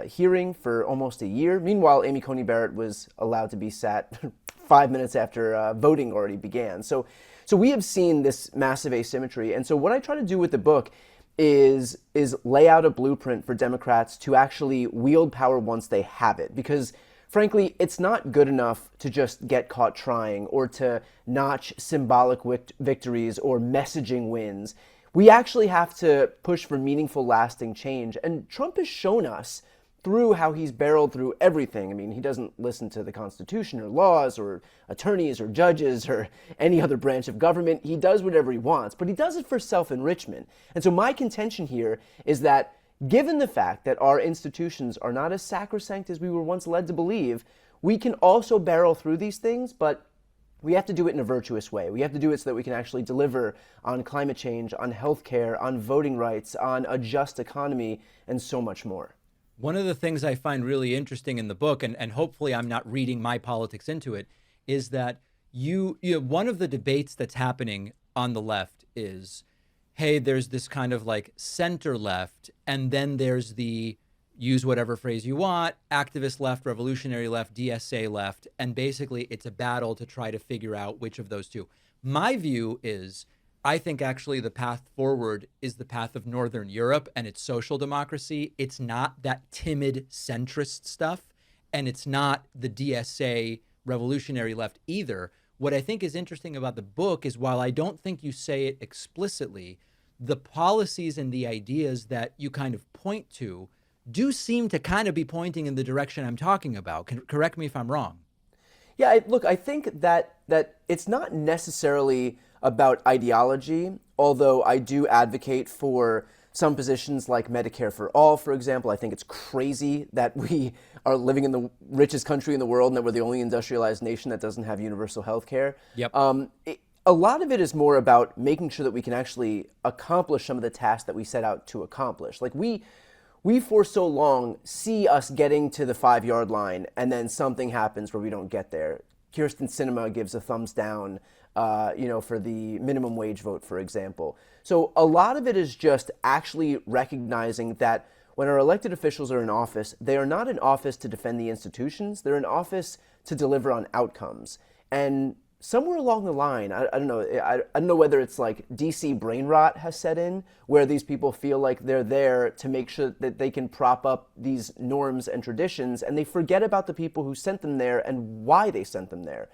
hearing for almost a year. Meanwhile, Amy Coney Barrett was allowed to be sat 5 minutes after voting already began. So we have seen this massive asymmetry. And so what I try to do with the book is lay out a blueprint for Democrats to actually wield power once they have it. Because frankly, it's not good enough to just get caught trying or to notch symbolic victories or messaging wins. We actually have to push for meaningful, lasting change. And Trump has shown us through how he's barreled through everything. I mean, he doesn't listen to the Constitution or laws or attorneys or judges or any other branch of government. He does whatever he wants, but he does it for self-enrichment. And so my contention here is that given the fact that our institutions are not as sacrosanct as we were once led to believe, we can also barrel through these things, but we have to do it in a virtuous way. We have to do it so that we can actually deliver on climate change, on healthcare, on voting rights, on a just economy, and so much more. One of the things I find really interesting in the book, and hopefully I'm not reading my politics into it, is that you know, one of the debates that's happening on the left is, hey, there's this kind of like center left, and then there's the, use whatever phrase you want, activist left, revolutionary left, DSA left, and basically it's a battle to try to figure out which of those two. My view is, I think actually the path forward is the path of Northern Europe and its social democracy. It's not that timid centrist stuff, and it's not the DSA revolutionary left either. What I think is interesting about the book is while I don't think you say it explicitly, the policies and the ideas that you kind of point to do seem to kind of be pointing in the direction I'm talking about. Correct me if I'm wrong. Yeah, look, I think that it's not necessarily about ideology, although I do advocate for some positions like Medicare for all, for example. I think it's crazy that we are living in the richest country in the world and that we're the only industrialized nation that doesn't have universal health care. Yep. A lot of it is more about making sure that we can actually accomplish some of the tasks that we set out to accomplish. Like we for so long see us getting to the 5-yard line and then something happens where we don't get there. Kyrsten Sinema gives a thumbs down, for the minimum wage vote, for example. So a lot of it is just actually recognizing that when our elected officials are in office, they are not in office to defend the institutions. They're in office to deliver on outcomes. And somewhere along the line, I don't know. I don't know whether it's like DC brain rot has set in, where these people feel like they're there to make sure that they can prop up these norms and traditions, and they forget about the people who sent them there and why they sent them there.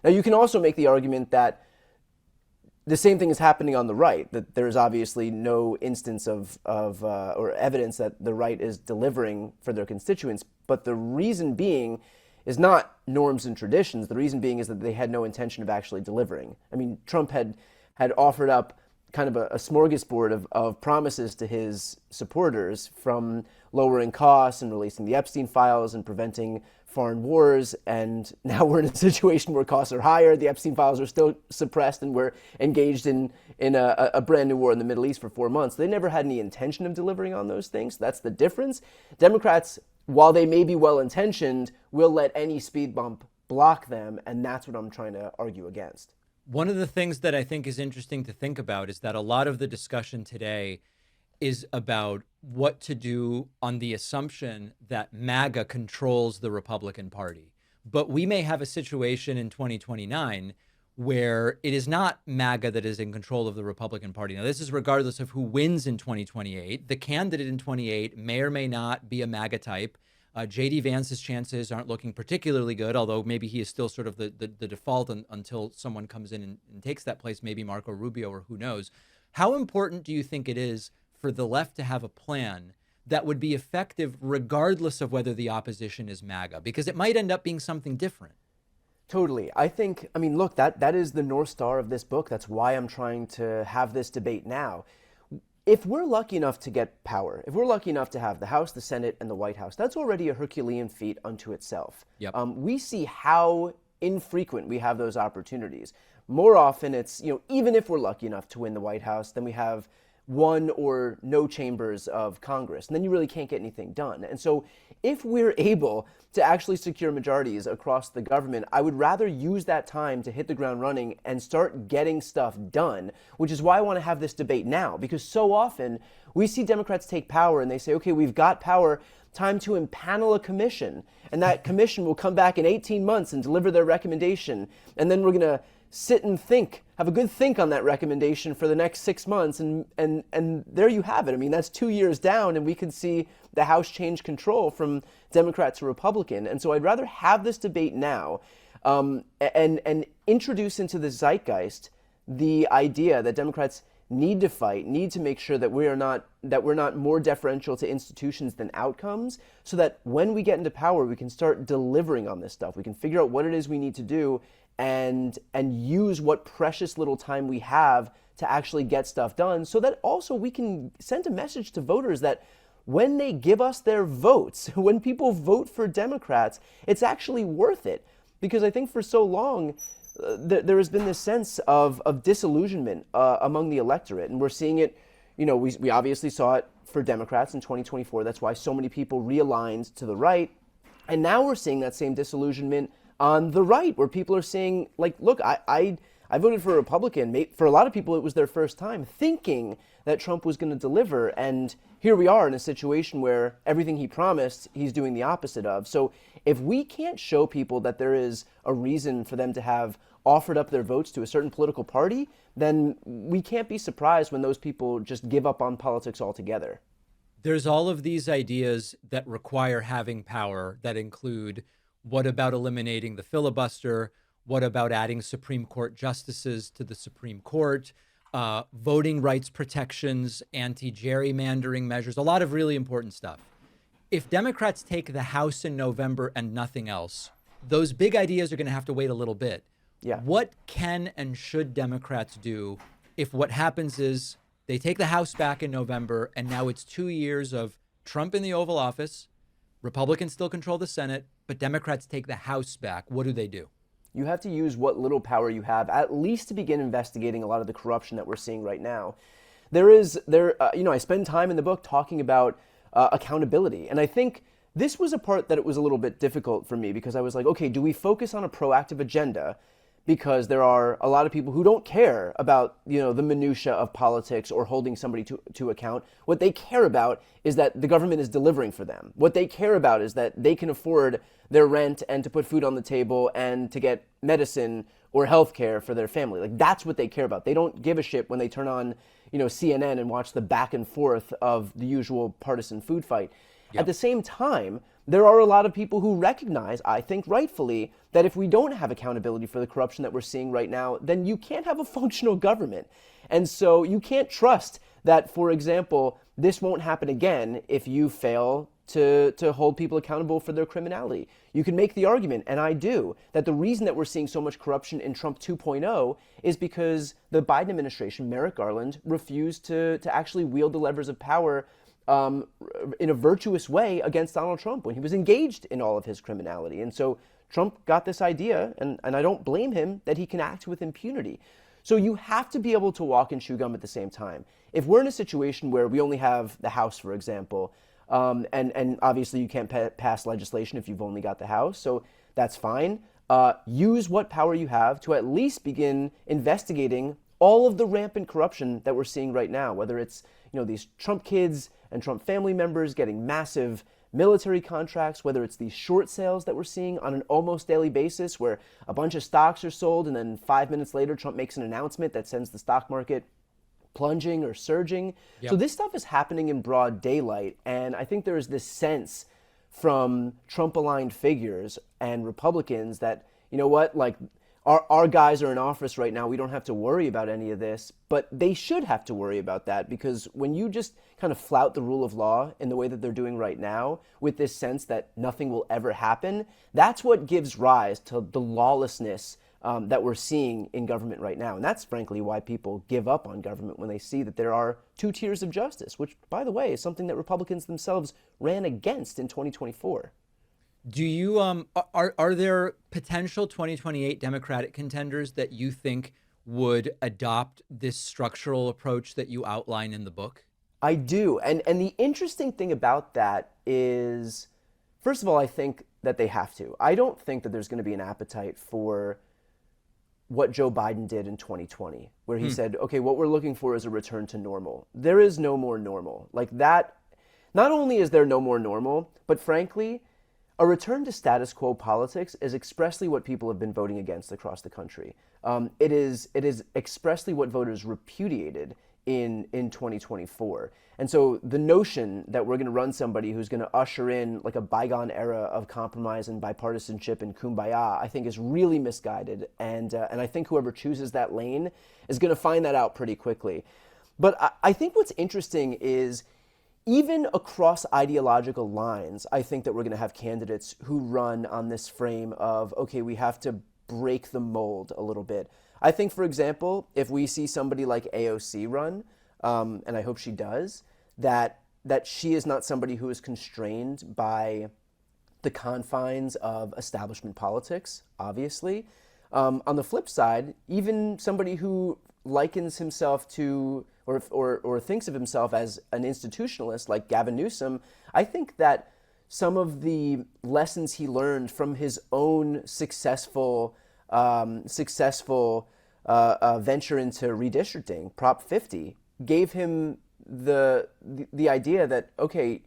Now, you can also make the argument that the same thing is happening on the right, that there's obviously no instance or evidence that the right is delivering for their constituents, but the reason being is not norms and traditions. The reason being is that they had no intention of actually delivering. I mean, Trump had offered up kind of a smorgasbord of promises to his supporters, from lowering costs and releasing the Epstein files and preventing foreign wars, and now we're in a situation where costs are higher, the Epstein files are still suppressed, and we're engaged in a brand new war in the Middle East for 4 months. They never had any intention of delivering on those things. That's the difference. Democrats, while they may be well-intentioned, will let any speed bump block them, and that's what I'm trying to argue against. One of the things that I think is interesting to think about is that a lot of the discussion today is about what to do on the assumption that MAGA controls the Republican Party. But we may have a situation in 2029 where it is not MAGA that is in control of the Republican Party. Now, this is regardless of who wins in 2028. The candidate in 28 may or may not be a MAGA type. J.D. Vance's chances aren't looking particularly good, although maybe he is still sort of the default until someone comes in and takes that place, maybe Marco Rubio or who knows. How important do you think it is for the left to have a plan that would be effective regardless of whether the opposition is MAGA? Because it might end up being something different. Totally. I mean, look, that is the North Star of this book. That's why I'm trying to have this debate now. If we're lucky enough to get power, if we're lucky enough to have the House, the Senate, and the White House, that's already a Herculean feat unto itself. Yep. We see how infrequent we have those opportunities. More often it's, even if we're lucky enough to win the White House, then we have one or no chambers of Congress, and then you really can't get anything done. And so if we're able to actually secure majorities across the government, I would rather use that time to hit the ground running and start getting stuff done, which is why I want to have this debate now, because so often we see Democrats take power and they say, okay, we've got power, time to impanel a commission, and that commission will come back in 18 months and deliver their recommendation, and then we're going to sit and think, have a good think on that recommendation for the next 6 months, and there you have it. I mean, that's 2 years down, and we could see the House change control from Democrat to Republican. And so I'd rather have this debate now and introduce into the zeitgeist the idea that Democrats need to fight, need to make sure that we're not more deferential to institutions than outcomes, so that when we get into power, we can start delivering on this stuff. We can figure out what it is we need to do and use what precious little time we have to actually get stuff done, so that also we can send a message to voters that when they give us their votes, when people vote for Democrats, it's actually worth it. Because I think for so long, there has been this sense of disillusionment among the electorate, and we're seeing it, we obviously saw it for Democrats in 2024. That's why so many people realigned to the right. And now we're seeing that same disillusionment on the right, where people are saying, like, look, I voted for a Republican. For a lot of people, it was their first time, thinking that Trump was going to deliver. And here we are in a situation where everything he promised, he's doing the opposite of. So if we can't show people that there is a reason for them to have offered up their votes to a certain political party, then we can't be surprised when those people just give up on politics altogether. There's all of these ideas that require having power that include, what about eliminating the filibuster? What about adding Supreme Court justices to the Supreme Court? Voting rights protections, anti-gerrymandering measures, a lot of really important stuff. If Democrats take the House in November and nothing else, those big ideas are going to have to wait a little bit. Yeah. What can and should Democrats do if what happens is they take the House back in November and now it's 2 years of Trump in the Oval Office, Republicans still control the Senate, but Democrats take the House back? What do? You have to use what little power you have, at least to begin investigating a lot of the corruption that we're seeing right now. I spend time in the book talking about accountability, and I think this was a part that it was a little bit difficult for me, because I was like, okay, do we focus on a proactive agenda? Because there are a lot of people who don't care about, the minutia of politics or holding somebody to account. What they care about is that the government is delivering for them. What they care about is that they can afford their rent and to put food on the table and to get medicine or health care for their family. Like, that's what they care about. They don't give a shit when they turn on, CNN and watch the back and forth of the usual partisan food fight. Yep. At the same time, there are a lot of people who recognize, I think rightfully, that if we don't have accountability for the corruption that we're seeing right now, then you can't have a functional government. And so you can't trust that, for example, this won't happen again if you fail to hold people accountable for their criminality. You can make the argument, and I do, that the reason that we're seeing so much corruption in Trump 2.0 is because the Biden administration, Merrick Garland, refused to actually wield the levers of power in a virtuous way against Donald Trump when he was engaged in all of his criminality. And so Trump got this idea, and I don't blame him, that he can act with impunity. So you have to be able to walk and chew gum at the same time. If we're in a situation where we only have the House, for example, and obviously you can't pass legislation if you've only got the House, so that's fine. use what power you have to at least begin investigating all of the rampant corruption that we're seeing right now, whether it's these Trump kids and Trump family members getting massive military contracts, whether it's these short sales that we're seeing on an almost daily basis where a bunch of stocks are sold and then 5 minutes later Trump makes an announcement that sends the stock market plunging or surging. Yep. So this stuff is happening in broad daylight, and I think there is this sense from Trump-aligned figures and Republicans that, like our guys are in office right now, we don't have to worry about any of this, but they should have to worry about that, because when you just kind of flout the rule of law in the way that they're doing right now, with this sense that nothing will ever happen, that's what gives rise to the lawlessness that we're seeing in government right now. And that's frankly why people give up on government when they see that there are two tiers of justice, which, by the way, is something that Republicans themselves ran against in 2024. Do you are there potential 2028 Democratic contenders that you think would adopt this structural approach that you outline in the book? I do. And the interesting thing about that is, first of all, I think that they have to. I don't think that there's going to be an appetite for what Joe Biden did in 2020, where he said, okay, what we're looking for is a return to normal. There is no more normal. Like that, not only is there no more normal, but frankly, a return to status quo politics is expressly what people have been voting against across the country. It is expressly what voters repudiated in 2024. And so the notion that we're going to run somebody who's going to usher in like a bygone era of compromise and bipartisanship and kumbaya, I think is really misguided. And I think whoever chooses that lane is going to find that out pretty quickly. But I think what's interesting is, even across ideological lines, I think that we're going to have candidates who run on this frame of, okay, we have to break the mold a little bit. I think, for example, if we see somebody like AOC run, and I hope she does, that she is not somebody who is constrained by the confines of establishment politics, obviously. On the flip side, even somebody who likens himself to or thinks of himself as an institutionalist like Gavin Newsom, I think that some of the lessons he learned from his own successful venture into redistricting, Prop 50, gave him the idea that, okay,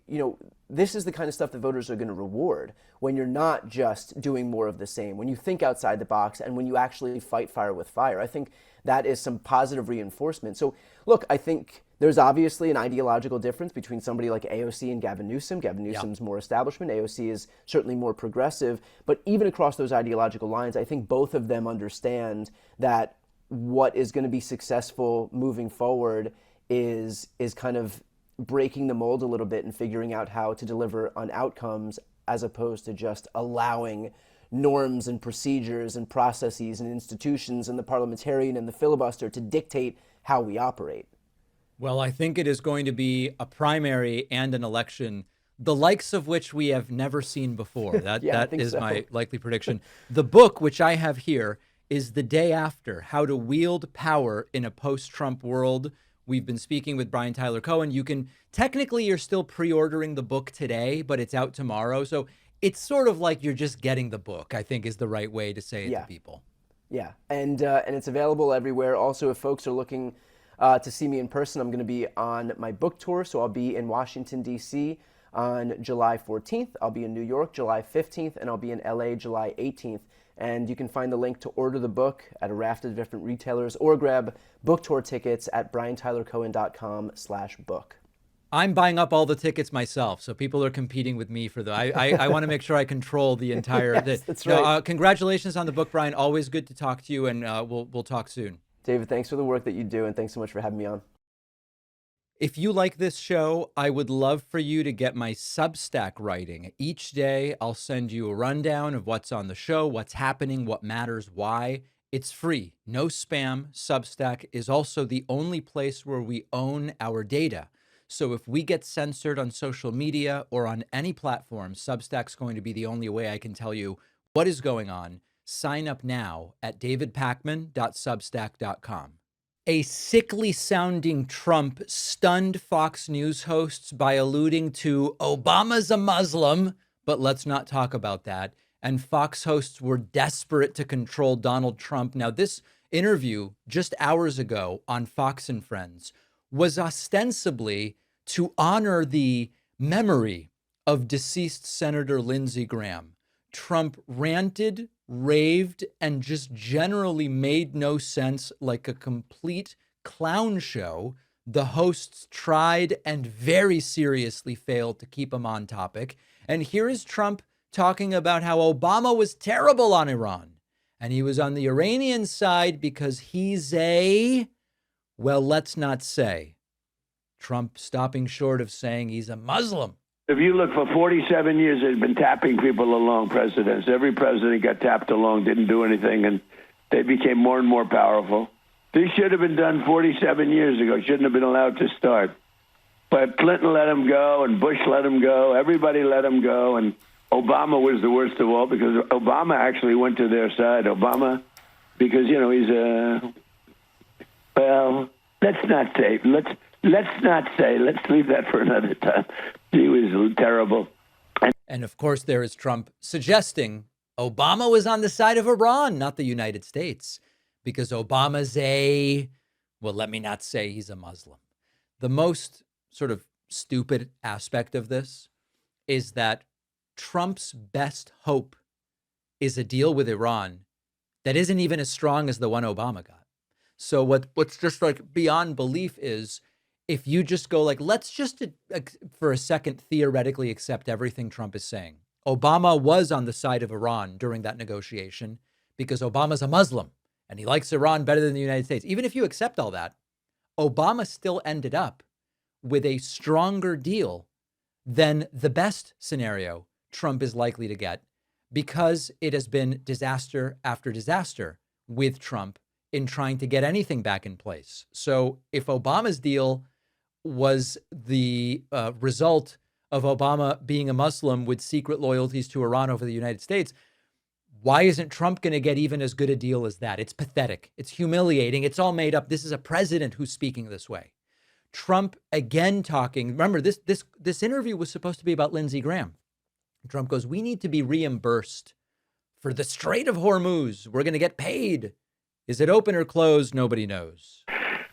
this is the kind of stuff that voters are going to reward when you're not just doing more of the same, when you think outside the box and when you actually fight fire with fire. I think that is some positive reinforcement. So look, I think there's obviously an ideological difference between somebody like AOC and Gavin Newsom. Gavin Newsom's more establishment. AOC is certainly more progressive. But even across those ideological lines, I think both of them understand that what is going to be successful moving forward is kind of breaking the mold a little bit and figuring out how to deliver on outcomes, as opposed to just allowing norms and procedures and processes and institutions and the parliamentarian and the filibuster to dictate how we operate. Well, I think it is going to be a primary and an election, the likes of which we have never seen before. That is so. My likely prediction. The book, which I have here, is The Day After: How to Wield Power in a Post-Trump World. We've been speaking with Brian Tyler Cohen. You're still pre-ordering the book today, but it's out tomorrow. So it's sort of like you're just getting the book, I think is the right way to say it to people. Yeah, and it's available everywhere. Also, if folks are looking to see me in person, I'm going to be on my book tour. So I'll be in Washington, D.C. on July 14th. I'll be in New York July 15th, and I'll be in L.A. July 18th. And you can find the link to order the book at a raft of different retailers, or grab book tour tickets at briantylercohen.com/book. I'm buying up all the tickets myself, so people are competing with me for the. I want to make sure I control the entire. Yes, that's right. Congratulations on the book, Brian. Always good to talk to you, and we'll talk soon. David, thanks for the work that you do, and thanks so much for having me on. If you like this show, I would love for you to get my Substack writing. Each day, I'll send you a rundown of what's on the show, what's happening, what matters, why. It's free, no spam. Substack is also the only place where we own our data. So if we get censored on social media or on any platform, Substack's going to be the only way I can tell you what is going on. Sign up now at davidpakman.substack.com. A sickly-sounding Trump stunned Fox News hosts by alluding to Obama's a Muslim, but let's not talk about that. and Fox hosts were desperate to control Donald Trump. Now, this interview just hours ago on Fox and Friends was ostensibly to honor the memory of deceased Senator Lindsey Graham. Trump ranted, raved, and just generally made no sense, like a complete clown show. The hosts tried and very seriously failed to keep him on topic. And here is Trump talking about how Obama was terrible on Iran. And he was on the Iranian side because he's well, let's not say. Trump stopping short of saying he's a Muslim. If you look, for 47 years, they've been tapping people along, presidents. Every president got tapped along, didn't do anything, and they became more and more powerful. This should have been done 47 years ago. Shouldn't have been allowed to start. But Clinton let him go, and Bush let him go. Everybody let him go, and Obama was the worst of all because Obama actually went to their side. Obama, because, you know, he's a, well, let's not say. Let's leave that for another time. He was terrible. And of course, there is Trump suggesting Obama was on the side of Iran, not the United States, because Obama's well, let me not say he's a Muslim. The most sort of stupid aspect of this is that Trump's best hope is a deal with Iran that isn't even as strong as the one Obama got. So what's just like beyond belief is, if you just go like, let's just for a second theoretically accept everything Trump is saying. Obama was on the side of Iran during that negotiation because Obama's a Muslim and he likes Iran better than the United States. Even if you accept all that, Obama still ended up with a stronger deal than the best scenario Trump is likely to get, because it has been disaster after disaster with Trump in trying to get anything back in place. So if Obama's deal was the result of Obama being a Muslim with secret loyalties to Iran over the United States, why isn't Trump going to get even as good a deal as that? It's pathetic. It's humiliating. It's all made up. This is a president who's speaking this way. Trump again talking. Remember, this interview was supposed to be about Lindsey Graham. Trump goes, we need to be reimbursed for the Strait of Hormuz. We're going to get paid. Is it open or closed? Nobody knows.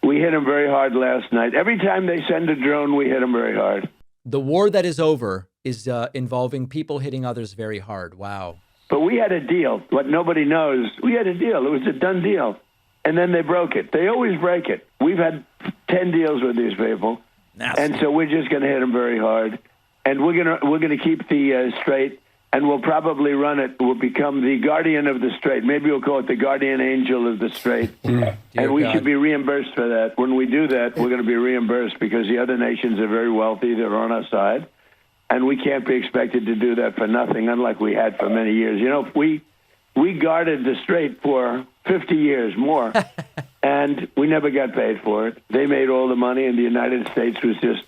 We hit him very hard last night. Every time they send a drone, we hit him very hard. The war that is over is involving people hitting others very hard. Wow. But we had a deal. What nobody knows, we had a deal. It was a done deal. And then they broke it. They always break it. We've had 10 deals with these people. Nasty. And so we're just going to hit them very hard. And we're gonna keep the Strait, and we'll probably run it. We'll become the guardian of the Strait. Maybe we'll call it the guardian angel of the Strait. And we should be reimbursed for that. When we do that, we're going to be reimbursed because the other nations are very wealthy. They're on our side. And we can't be expected to do that for nothing, unlike we had for many years. You know, we guarded the Strait for 50 years more, and we never got paid for it. They made all the money, and the United States was just,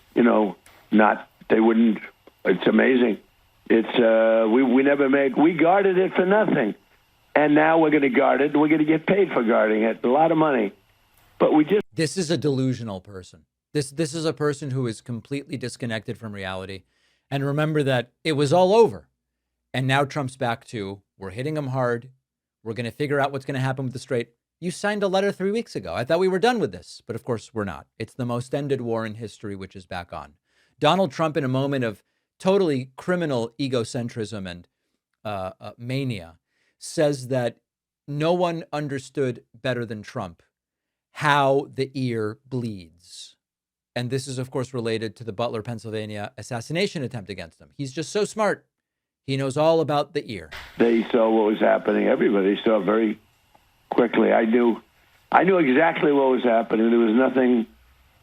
they wouldn't. It's amazing. It's we never made. We guarded it for nothing, and now we're going to guard it. We're going to get paid for guarding it, a lot of money. But we just. This is a delusional person. This is a person who is completely disconnected from reality. And remember that it was all over. And now Trump's back to, we're hitting him hard. We're going to figure out what's going to happen with the Strait. You signed a letter 3 weeks ago. I thought we were done with this. But of course, we're not. It's the most ended war in history, which is back on. Donald Trump, in a moment of totally criminal egocentrism and mania, says that no one understood better than Trump how the ear bleeds. And this is, of course, related to the Butler, Pennsylvania assassination attempt against him. He's just so smart. He knows all about the ear. They saw what was happening. Everybody saw very quickly. I knew exactly what was happening. There was nothing.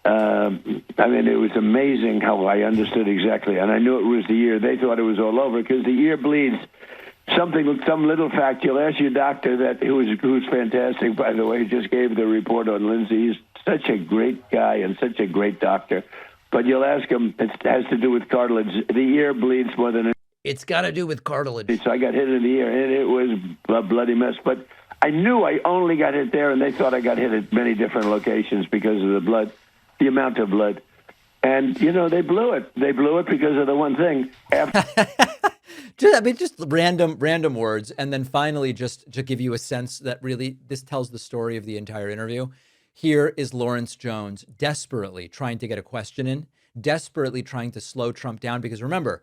It was amazing how I understood exactly. And I knew it was the ear. They thought it was all over because the ear bleeds. Some little fact. You'll ask your doctor who's fantastic, by the way, just gave the report on Lindsey. He's such a great guy and such a great doctor. But you'll ask him, it has to do with cartilage. The ear bleeds more than it's got to do with cartilage. So I got hit in the ear, and it was a bloody mess. But I knew I only got hit there, and they thought I got hit at many different locations because of the blood, the amount of blood. And, they blew it. They blew it because of the one thing. Just random words. And then finally, just to give you a sense that really this tells the story of the entire interview. Here is Lawrence Jones desperately trying to get a question in, desperately trying to slow Trump down. Because remember,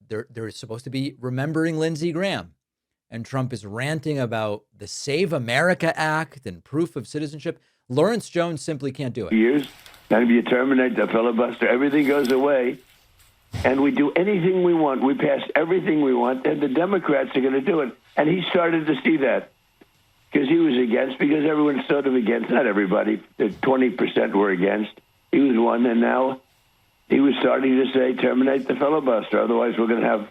they're supposed to be remembering Lindsey Graham. And Trump is ranting about the Save America Act and proof of citizenship. Lawrence Jones simply can't do it. Years, and if you terminate the filibuster, everything goes away, and we do anything we want. We pass everything we want, and the Democrats are going to do it. And he started to see that because he was against, because everyone's sort of against. Not everybody, 20% were against. He was one, and now he was starting to say, terminate the filibuster. Otherwise, we're going to have,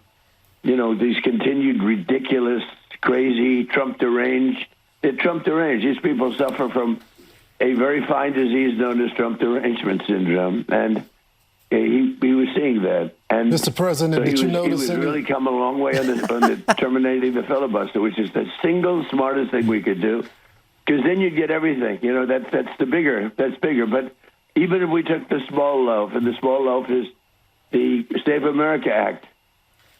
these continued ridiculous, crazy, Trump deranged. They're Trump deranged. These people suffer from a very fine disease known as Trump derangement syndrome, and he was seeing that. And Mr. President, so did you notice he was really come a long way on the terminating the filibuster, which is the single smartest thing we could do, because then you'd get everything. That's bigger. But even if we took the small loaf, and the small loaf is the Save America Act,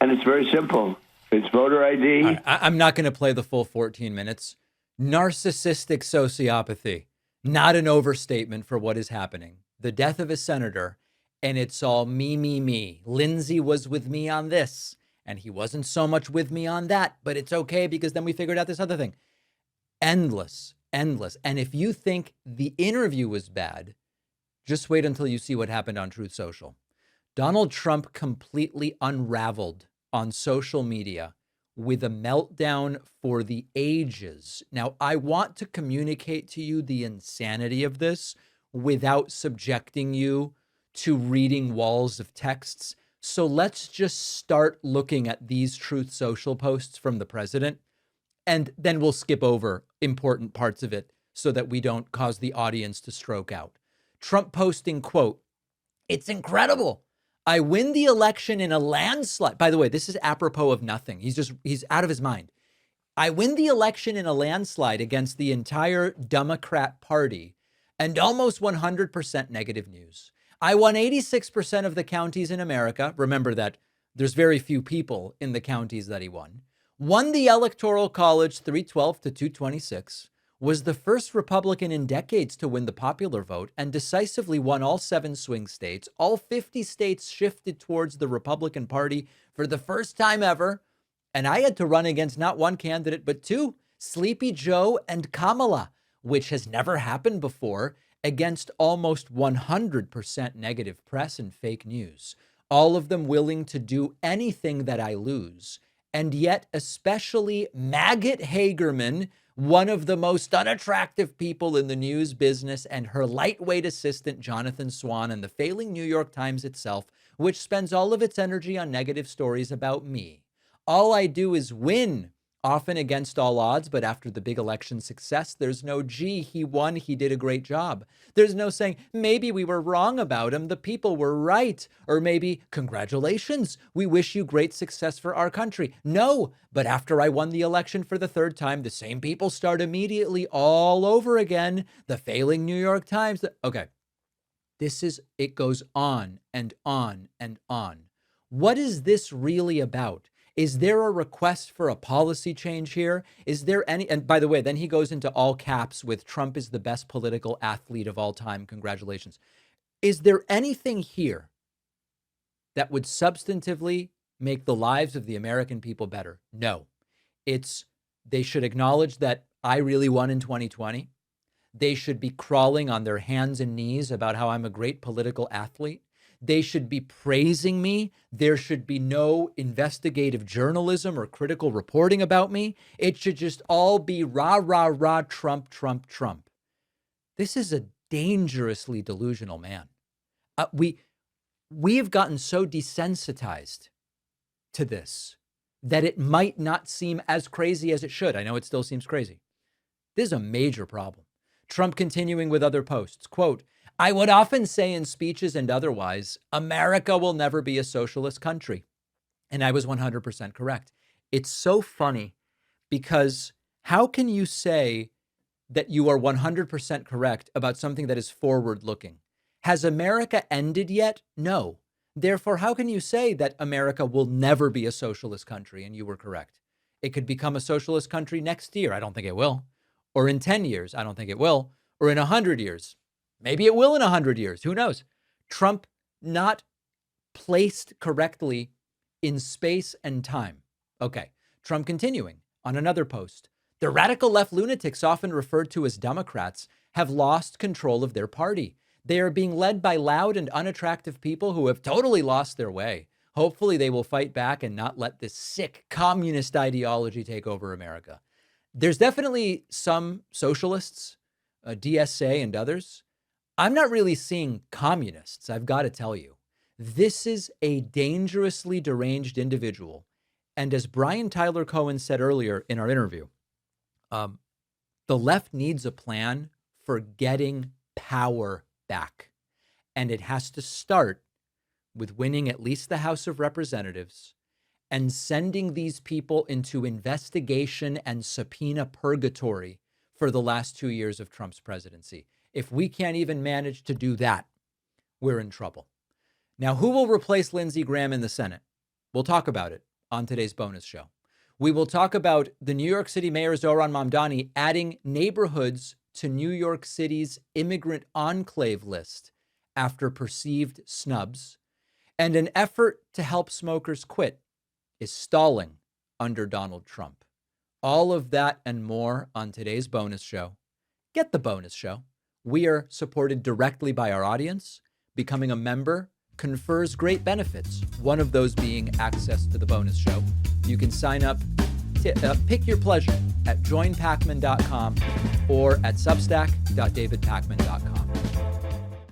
and it's very simple. It's voter ID. Right, I'm not going to play the full 14 minutes. Narcissistic sociopathy, not an overstatement for what is happening. The death of a senator, and it's all me. Lindsey was with me on this, and he wasn't so much with me on that, but it's okay because then we figured out this other thing. Endless. And if you think the interview was bad, just wait until you see what happened on Truth Social. Donald Trump completely unraveled on social media with a meltdown for the ages. Now, I want to communicate to you the insanity of this without subjecting you to reading walls of texts. So let's just start looking at these Truth Social posts from the president, and then we'll skip over important parts of it so that we don't cause the audience to stroke out. Trump posting, quote, "It's incredible. I win the election in a landslide." By the way, this is apropos of nothing. He's out of his mind. "I win the election in a landslide against the entire Democrat Party and almost 100% negative news. I won 86% of the counties in America." Remember that there's very few people in the counties that he won. "Won the Electoral College 312 to 226. Was the first Republican in decades to win the popular vote and decisively won all 7 swing states. All 50 states shifted towards the Republican Party for the first time ever. And I had to run against not one candidate, but 2, Sleepy Joe and Kamala, which has never happened before, against almost 100% negative press and fake news. All of them willing to do anything that I lose. And yet, especially Maggot Hagerman, one of the most unattractive people in the news business, and her lightweight assistant, Jonathan Swan, and the failing New York Times itself, which spends all of its energy on negative stories about me. All I do is win, often against all odds, but after the big election success, there's no, gee, he won, he did a great job. There's no saying, maybe we were wrong about him, the people were right. Or maybe, congratulations, we wish you great success for our country. No, but after I won the election for the 3rd time, the same people start immediately all over again. The failing New York Times. Okay, it goes on and on and on. What is this really about? Is there a request for a policy change here? Is there any, and by the way, then he goes into all caps with Trump is the best political athlete of all time. Congratulations. Is there anything here that would substantively make the lives of the American people better? No. They should acknowledge that I really won in 2020. They should be crawling on their hands and knees about how I'm a great political athlete. They should be praising me. There should be no investigative journalism or critical reporting about me. It should just all be rah, rah, rah, Trump, Trump, Trump. This is a dangerously delusional man. We have gotten so desensitized to this that it might not seem as crazy as it should. I know it still seems crazy. This is a major problem. Trump continuing with other posts, quote, "I would often say in speeches and otherwise, America will never be a socialist country." And I was 100% correct. It's so funny because how can you say that you are 100% correct about something that is forward looking? Has America ended yet? No. Therefore, how can you say that America will never be a socialist country? And you were correct. It could become a socialist country next year. I don't think it will. Or in 10 years. I don't think it will. Or in 100 years. Maybe it will in 100 years. Who knows? Trump not placed correctly in space and time. Okay. Trump continuing on another post. The radical left lunatics, often referred to as Democrats, have lost control of their party. They are being led by loud and unattractive people who have totally lost their way. Hopefully they will fight back and not let this sick communist ideology take over America. There's definitely some socialists, DSA and others. I'm not really seeing communists, I've got to tell you. This is a dangerously deranged individual. And as Brian Tyler Cohen said earlier in our interview, the left needs a plan for getting power back. And it has to start with winning at least the House of Representatives and sending these people into investigation and subpoena purgatory for the last 2 years of Trump's presidency. If we can't even manage to do that, we're in trouble. Now, who will replace Lindsey Graham in the Senate? We'll talk about it on today's bonus show. We will talk about the New York City Mayor Zohran Mamdani adding neighborhoods to New York City's immigrant enclave list after perceived snubs, and an effort to help smokers quit is stalling under Donald Trump. All of that and more on today's bonus show. Get the bonus show. We are supported directly by our audience. Becoming a member confers great benefits, one of those being access to the bonus show. You can sign up, pick your pleasure at joinpakman.com or at substack.davidpakman.com.